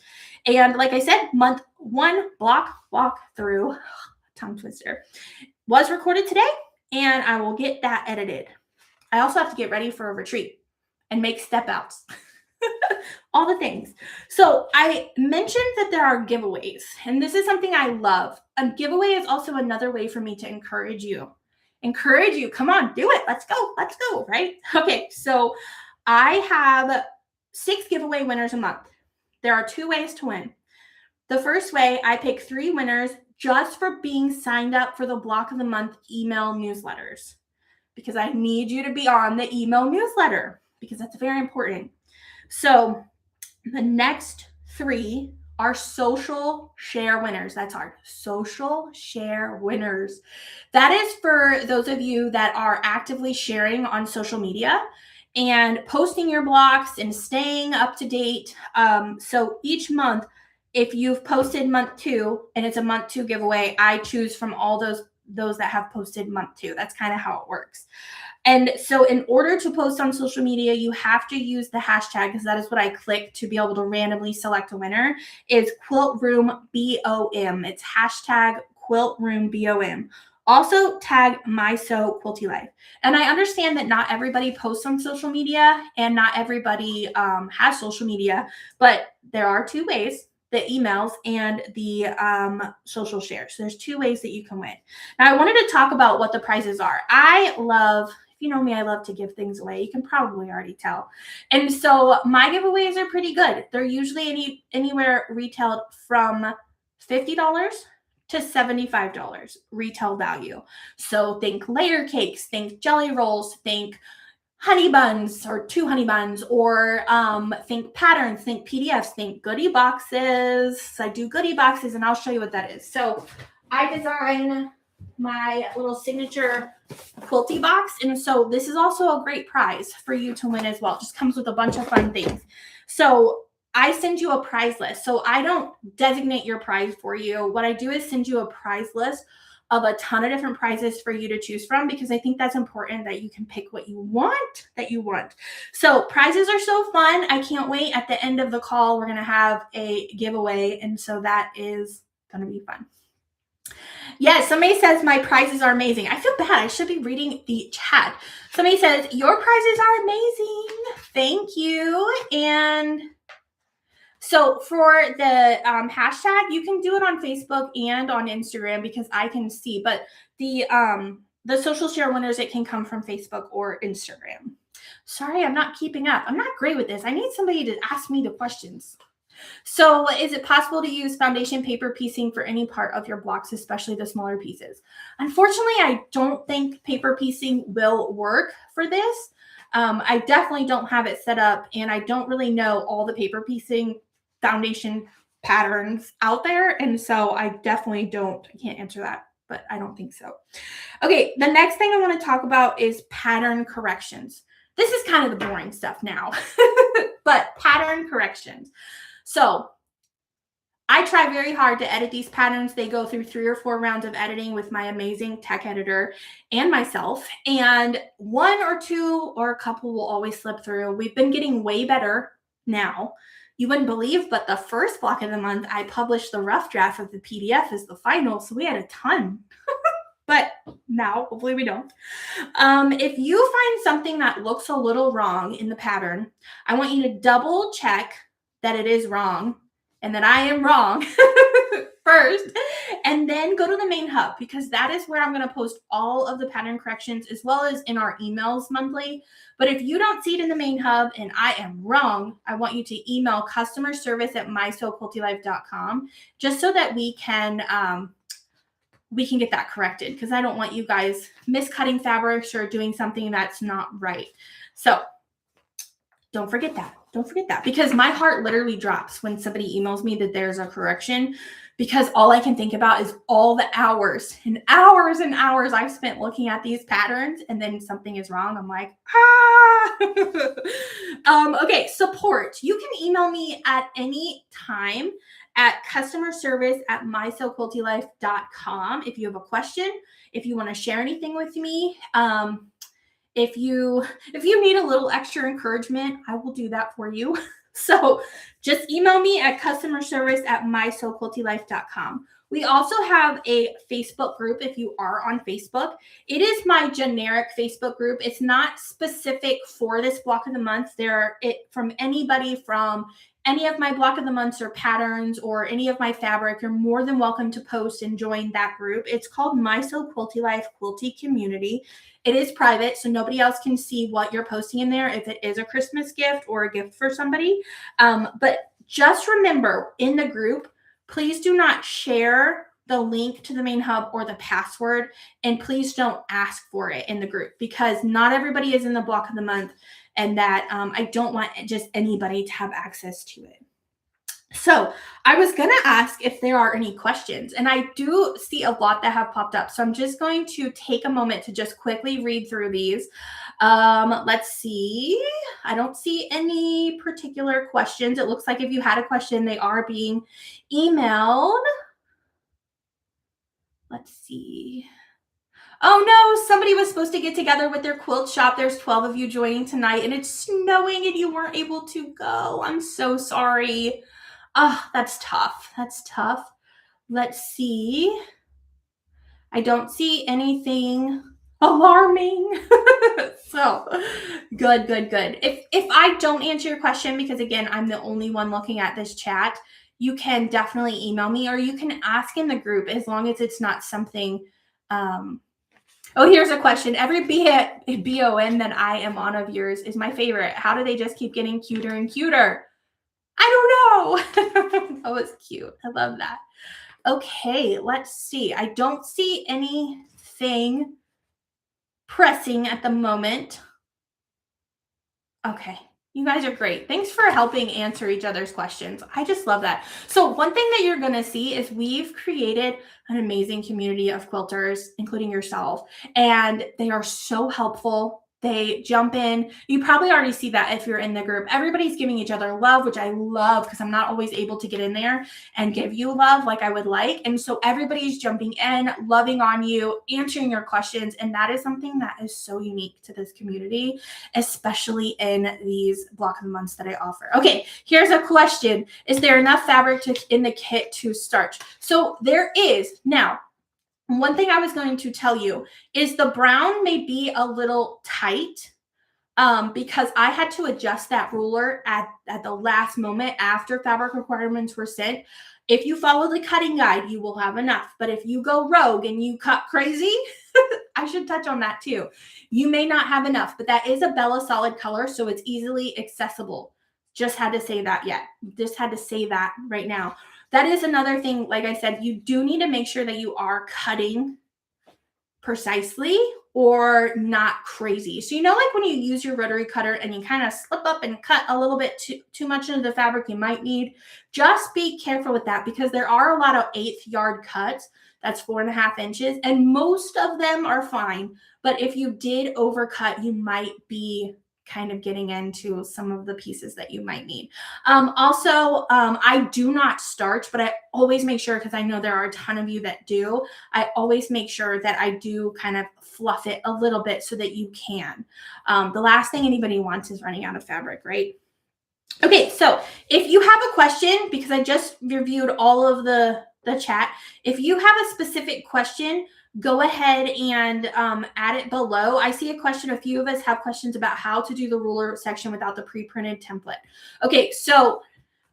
And like I said, month 1 block walkthrough, tongue twister, was recorded today, and I will get that edited. I also have to get ready for a retreat and make step outs. All the things. So I mentioned that there are giveaways, and this is something I love. A giveaway is also another way for me to encourage you. Come on, do it. Let's go, right? Okay, so I have 6 giveaway winners a month. There are 2 ways to win. The first way, I pick 3 winners just for being signed up for the Block of the Month email newsletters, because I need you to be on the email newsletter, because that's very important. So the next 3 are social share winners. That's hard. Social share winners. That is for those of you that are actively sharing on social media and posting your blocks and staying up to date. So each month, if you've posted month 2 and it's a month 2 giveaway, I choose from all those that have posted month 2. That's kind of how it works. And so in order to post on social media, you have to use the hashtag, because that is what I click to be able to randomly select a winner, is Quilt Room BOM. It's hashtag Quilt Room BOM. Also tag Quilty Life. And I understand that not everybody posts on social media and not everybody has social media, but there are 2 ways: the emails and the social shares. So there's 2 ways that you can win. Now I wanted to talk about what the prizes are. If you know me, I love to give things away. You can probably already tell. And so my giveaways are pretty good. They're usually anywhere retailed from $50 to $75 retail value. So think layer cakes, think jelly rolls, think honey buns or 2 honey buns, or think patterns, think PDFs, think goodie boxes. I do goodie boxes, and I'll show you what that is. So I design my little signature Quilty box, and so this is also a great prize for you to win as well. It just comes with a bunch of fun things. So I send you a prize list. So I don't designate your prize for you. What I do is send you a prize list of a ton of different prizes for you to choose from, because I think that's important, that you can pick what you want, So prizes are so fun. I can't wait. At the end of the call, we're going to have a giveaway, and so that is going to be fun. Yes, somebody says my prizes are amazing. I feel bad. I should be reading the chat. Somebody says your prizes are amazing. Thank you. And so for the hashtag, you can do it on Facebook and on Instagram, because I can see. But the social share winners, it can come from Facebook or Instagram. Sorry, I'm not keeping up. I'm not great with this. I need somebody to ask me the questions. So is it possible to use foundation paper piecing for any part of your blocks, especially the smaller pieces? Unfortunately, I don't think paper piecing will work for this. I definitely don't have it set up, and I don't really know all the paper piecing foundation patterns out there. And so I can't answer that, but I don't think so. Okay, the next thing I want to talk about is pattern corrections. This is kind of the boring stuff now, but pattern corrections. So I try very hard to edit these patterns. They go through 3 or 4 rounds of editing with my amazing tech editor and myself. And 1 or 2 or a couple will always slip through. We've been getting way better now. You wouldn't believe, but the first block of the month, I published the rough draft of the PDF as the final. So we had a ton. But now, hopefully we don't. If you find something that looks a little wrong in the pattern, I want you to double check that it is wrong and that I am wrong first, and then go to the main hub, because that is where I'm going to post all of the pattern corrections, as well as in our emails monthly. But if you don't see it in the main hub and I am wrong, I want you to email customerservice@mysoquiltylife.com, just so that we can get that corrected, because I don't want you guys miscutting fabrics or doing something that's not right. So don't forget that. Because my heart literally drops when somebody emails me that there's a correction, because all I can think about is all the hours and hours and hours I've spent looking at these patterns, and then something is wrong. I'm like, okay, support. You can email me at any time at customerservice@mysoquiltylife.com if you have a question, if you want to share anything with me. If you need a little extra encouragement, I will do that for you. So just email me at customerservice@mysewquiltylife.com. We also have a Facebook group if you are on Facebook. It is my generic Facebook group. It's not specific for this block of the month. From anybody from any of my block of the months or patterns or any of my fabric, you're more than welcome to post and join that group. It's called My Sew Quilty Life Quilty Community. It is private, so nobody else can see what you're posting in there if it is a Christmas gift or a gift for somebody. But just remember, in the group, please do not share the link to the main hub or the password, and please don't ask for it in the group because not everybody is in the block of the month, and that I don't want just anybody to have access to it. So I was going to ask if there are any questions, and I do see a lot that have popped up. So I'm just going to take a moment to just quickly read through these. Let's see. I don't see any particular questions. It looks like if you had a question, they are being emailed. Let's see. Oh no, somebody was supposed to get together with their quilt shop. There's 12 of you joining tonight and it's snowing and you weren't able to go. I'm so sorry. That's tough. That's tough. Let's see. I don't see anything alarming. So good. If I don't answer your question, because again, I'm the only one looking at this chat, you can definitely email me or you can ask in the group as long as it's not something. Oh, here's a question. Every BOM that I am on of yours is my favorite. How do they just keep getting cuter and cuter? I don't know. Oh, it's cute. I love that. Okay, let's see. I don't see anything pressing at the moment. Okay, you guys are great. Thanks for helping answer each other's questions. I just love that. So one thing that you're going to see is we've created an amazing community of quilters, including yourself, and they are so helpful. They jump in. You probably already see that if you're in the group. Everybody's giving each other love, which I love because I'm not always able to get in there and give you love like I would like. And so everybody's jumping in, loving on you, answering your questions. And that is something that is so unique to this community, especially in these block of the months that I offer. Okay, here's a question. Is there enough fabric in the kit to starch? So there is. Now, one thing I was going to tell you is the brown may be a little tight because I had to adjust that ruler at the last moment after fabric requirements were sent. If you follow the cutting guide, you will have enough. But if you go rogue and you cut crazy, I should touch on that too. You may not have enough, but that is a Bella solid color, so it's easily accessible. Just had to say that Just had to say that right now. That is another thing, like I said, you do need to make sure that you are cutting precisely or not crazy. So like when you use your rotary cutter and you kind of slip up and cut a little bit too much into the fabric you might need, just be careful with that because there are a lot of 1/8 yard cuts. That's 4.5 inches and most of them are fine. But if you did overcut, you might be kind of getting into some of the pieces that you might need. I do not starch, but I always make sure, because I know there are a ton of you that do, I always make sure that I do kind of fluff it a little bit so that you can. The last thing anybody wants is running out of fabric, right? Okay, so if you have a question, because I just reviewed all of the chat, if you have a specific question, go ahead and add it below. I see a question. A few of us have questions about how to do the ruler section without the pre-printed template. Okay, so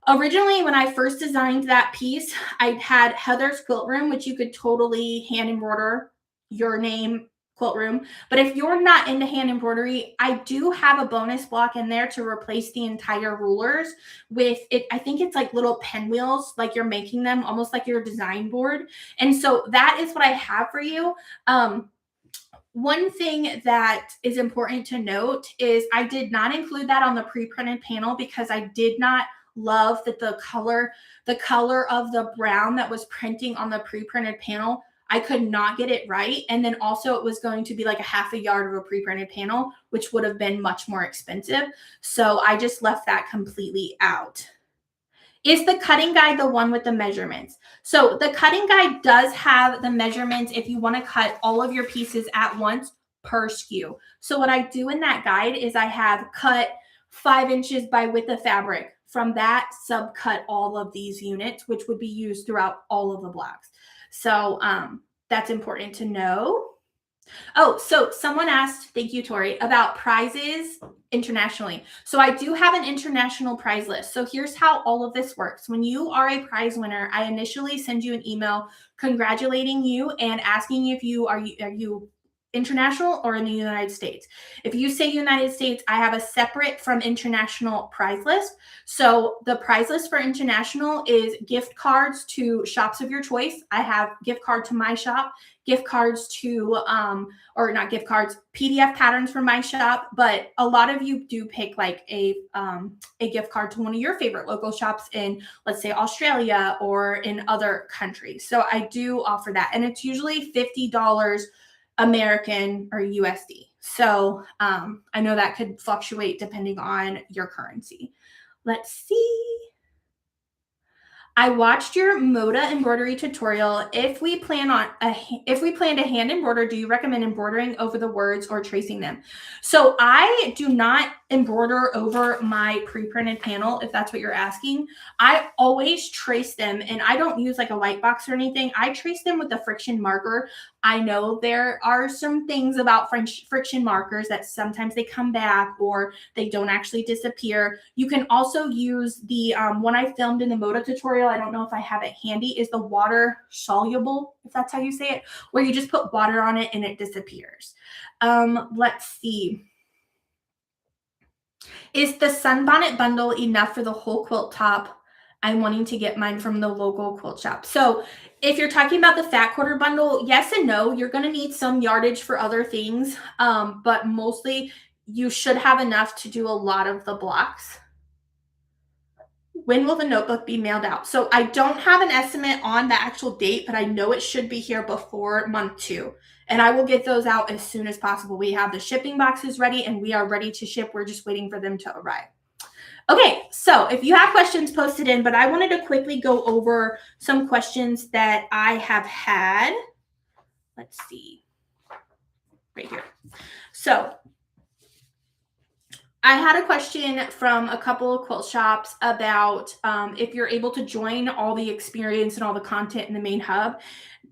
originally when I first designed that piece, I had Heather's Quilt Room, which you could totally hand embroider your name, Quilt Room. But if you're not into hand embroidery, I do have a bonus block in there to replace the entire rulers with it. I think it's like little pinwheels, like you're making them almost like your design board. And so that is what I have for you. One thing that is important to note is I did not include that on the pre-printed panel because I did not love that the color of the brown that was printing on the pre-printed panel, I could not get it right. And then also it was going to be like a 1/2 yard of a pre-printed panel, which would have been much more expensive. So I just left that completely out. Is the cutting guide the one with the measurements? So the cutting guide does have the measurements if you want to cut all of your pieces at once per SKU. So what I do in that guide is I have cut 5 inches by width of fabric, from that subcut all of these units, which would be used throughout all of the blocks. So that's important to know. Oh, so someone asked, thank you, Tori, about prizes internationally. So I do have an international prize list. So here's how all of this works. When you are a prize winner, I initially send you an email congratulating you and asking if you are you international or in the United States. If you say United States, I have a separate from international prize list. So the prize list for international is gift cards to shops of your choice. I have gift card to my shop, gift cards to or not gift cards, PDF patterns from my shop, but a lot of you do pick like a gift card to one of your favorite local shops in, let's say, Australia or in other countries. So I do offer that, and it's usually $50 American or USD. So I know that could fluctuate depending on your currency. Let's see. I watched your Moda embroidery tutorial. If we plan to hand embroider, do you recommend embroidering over the words or tracing them? So I do not embroider over my pre-printed panel, if that's what you're asking. I always trace them, and I don't use like a light box or anything. I trace them with the friction marker. I know there are some things about friction markers that sometimes they come back or they don't actually disappear. You can also use the one I filmed in the Moda tutorial. I don't know if I have it handy, is the water soluble, if that's how you say it, where you just put water on it and it disappears. Let's see. Is the sunbonnet bundle enough for the whole quilt top? I'm wanting to get mine from the local quilt shop. So if you're talking about the fat quarter bundle, yes and no. You're going to need some yardage for other things, but mostly you should have enough to do a lot of the blocks. When will the notebook be mailed out? So I don't have an estimate on the actual date, but I know it should be here before month 2. And I will get those out as soon as possible. We have the shipping boxes ready and we are ready to ship. We're just waiting for them to arrive. Okay, so if you have questions, post it in, but I wanted to quickly go over some questions that I have had. Let's see, right here. So I had a question from a couple of quilt shops about if you're able to join all the experience and all the content in the main hub,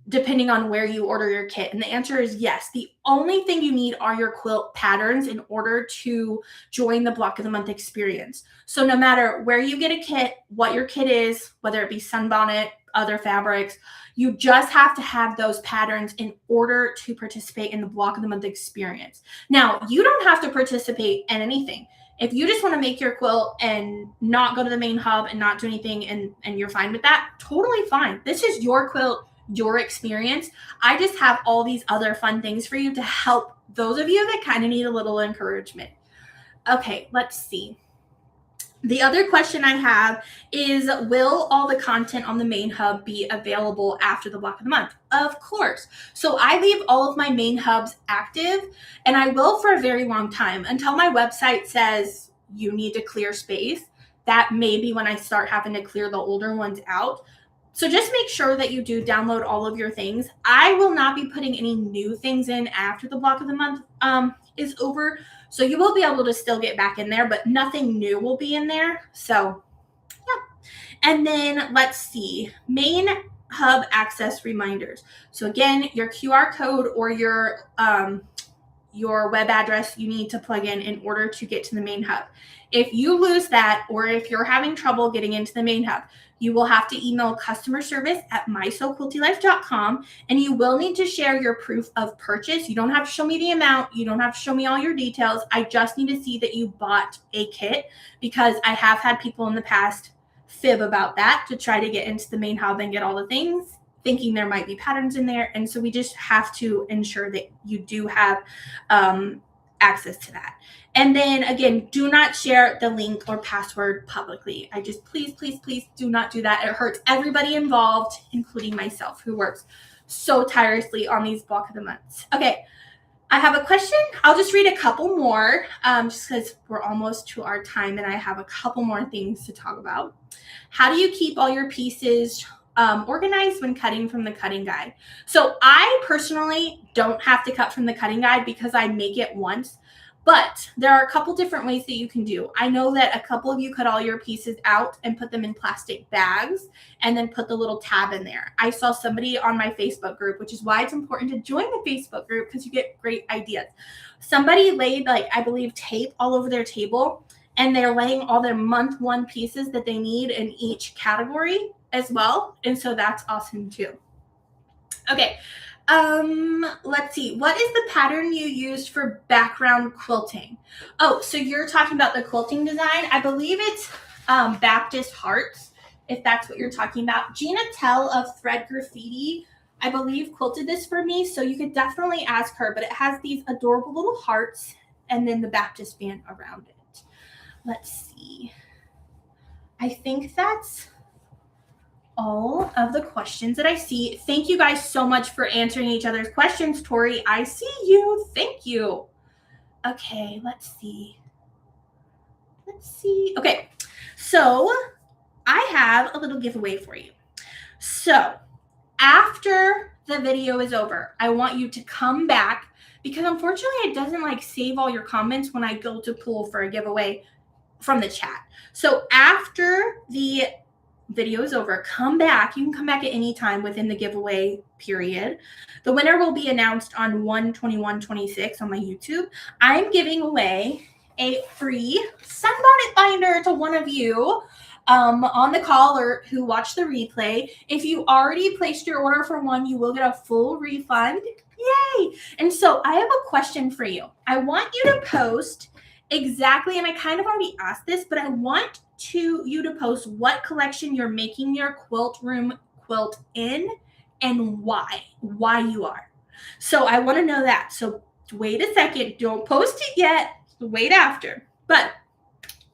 depending on where you order your kit. And the answer is yes. The only thing you need are your quilt patterns in order to join the Block of the Month experience. So no matter where you get a kit, what your kit is, whether it be sunbonnet, other fabrics, you just have to have those patterns in order to participate in the Block of the Month experience. Now, you don't have to participate in anything. If you just want to make your quilt and not go to the main hub and not do anything and you're fine with that, totally fine. This is your quilt, your experience. I just have all these other fun things for you to help those of you that kind of need a little encouragement. Okay, let's see. The other question I have is, will all the content on the main hub be available after the Block of the Month? Of course. So I leave all of my main hubs active, and I will for a very long time until my website says you need to clear space. That may be when I start having to clear the older ones out. So just make sure that you do download all of your things. I will not be putting any new things in after the Block of the Month is over. So you will be able to still get back in there, but nothing new will be in there. So yeah. And then let's see, main hub access reminders. So again, your QR code or your web address you need to plug in order to get to the main hub. If you lose that, or if you're having trouble getting into the main hub, you will have to email customer service at mysoquiltylife.com, and you will need to share your proof of purchase. You don't have to show me the amount. You don't have to show me all your details. I just need to see that you bought a kit, because I have had people in the past fib about that to try to get into the main hub and get all the things, thinking there might be patterns in there. And so we just have to ensure that you do have access to that. And then again, do not share the link or password publicly. I just please do not do that. It hurts everybody involved, including myself, who works so tirelessly on these Block of the Months. Okay, I have a question. I'll just read a couple more just because we're almost to our time and I have a couple more things to talk about. How do you keep all your pieces organized when cutting from the cutting guide? So I personally don't have to cut from the cutting guide because I make it once. But there are a couple different ways that you can do. I know that a couple of you cut all your pieces out and put them in plastic bags and then put the little tab in there. I saw somebody on my Facebook group, which is why it's important to join the Facebook group because you get great ideas. Somebody laid, like, I believe, tape all over their table, and they're laying all their month one pieces that they need in each category as well. And so that's awesome too. Okay. Let's see. What is the pattern you used for background quilting? Oh, so you're talking about the quilting design. I believe it's Baptist Hearts, if that's what you're talking about. Gina Tell of Thread Graffiti, I believe, quilted this for me, so you could definitely ask her, but it has these adorable little hearts and then the Baptist band around it. Let's see. I think that's all of the questions that I see. Thank you guys so much for answering each other's questions. Tori, I see you. Thank you. Okay, let's see. Okay, so I have a little giveaway for you. So after the video is over, I want you to come back, because unfortunately it doesn't like save all your comments when I go to pull for a giveaway from the chat. So after the video is over, come back. You can come back at any time within the giveaway period. The winner will be announced on 1/21/26 on my YouTube. I'm giving away a free sunbonnet binder to one of you on the call or who watched the replay. If you already placed your order for one, you will get a full refund. Yay! And so I have a question for you. I want you to post exactly, and I kind of already asked this, but I want you to post what collection you're making your quilt room quilt in and why you are. So I want to know that. So wait a second. Don't post it yet. Wait after. But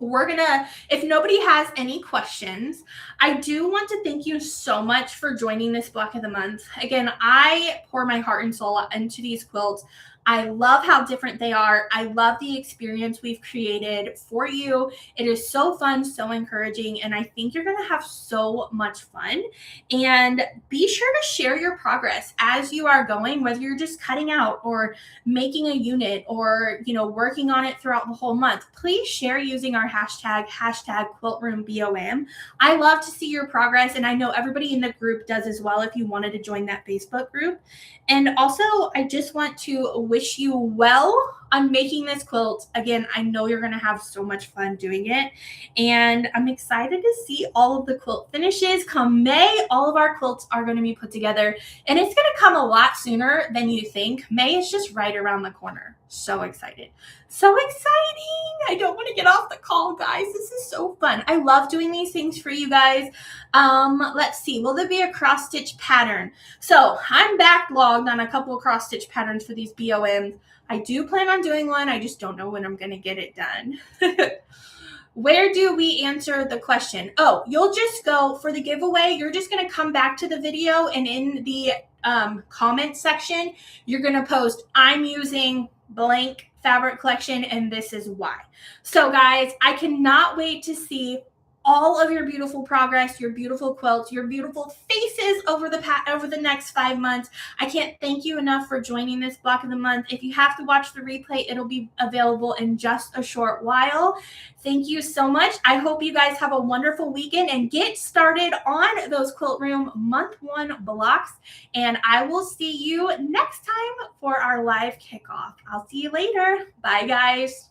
we're gonna, if nobody has any questions, I do want to thank you so much for joining this block of the month. Again, I pour my heart and soul into these quilts. I love how different they are. I love the experience we've created for you. It is so fun, so encouraging, and I think you're going to have so much fun. And be sure to share your progress as you are going, whether you're just cutting out or making a unit or, working on it throughout the whole month. Please share using our hashtag Quilt Room BOM. I love to see your progress, and I know everybody in the group does as well if you wanted to join that Facebook group. And also, I just want to wish you well on making this quilt. Again, I know you're going to have so much fun doing it. And I'm excited to see all of the quilt finishes. Come May, all of our quilts are going to be put together. And it's going to come a lot sooner than you think. May is just right around the corner. So excited. So exciting. I don't want to get off the call, guys. This is so fun. I love doing these things for you guys. Let's see. Will there be a cross-stitch pattern? So I'm backlogged on a couple of cross-stitch patterns for these BOMs. I do plan on doing one. I just don't know when I'm going to get it done. Where do we answer the question? Oh, you'll just go for the giveaway. You're just going to come back to the video, and in the comment section, you're going to post, I'm using blank fabric collection and this is why. So guys, I cannot wait to see all of your beautiful progress, your beautiful quilts, your beautiful faces over the next 5 months. I can't thank you enough for joining this block of the month. If you have to watch the replay, it'll be available in just a short while. Thank you so much. I hope you guys have a wonderful weekend and get started on those Quilt Room month 1 blocks. And I will see you next time for our live kickoff. I'll see you later. Bye, guys.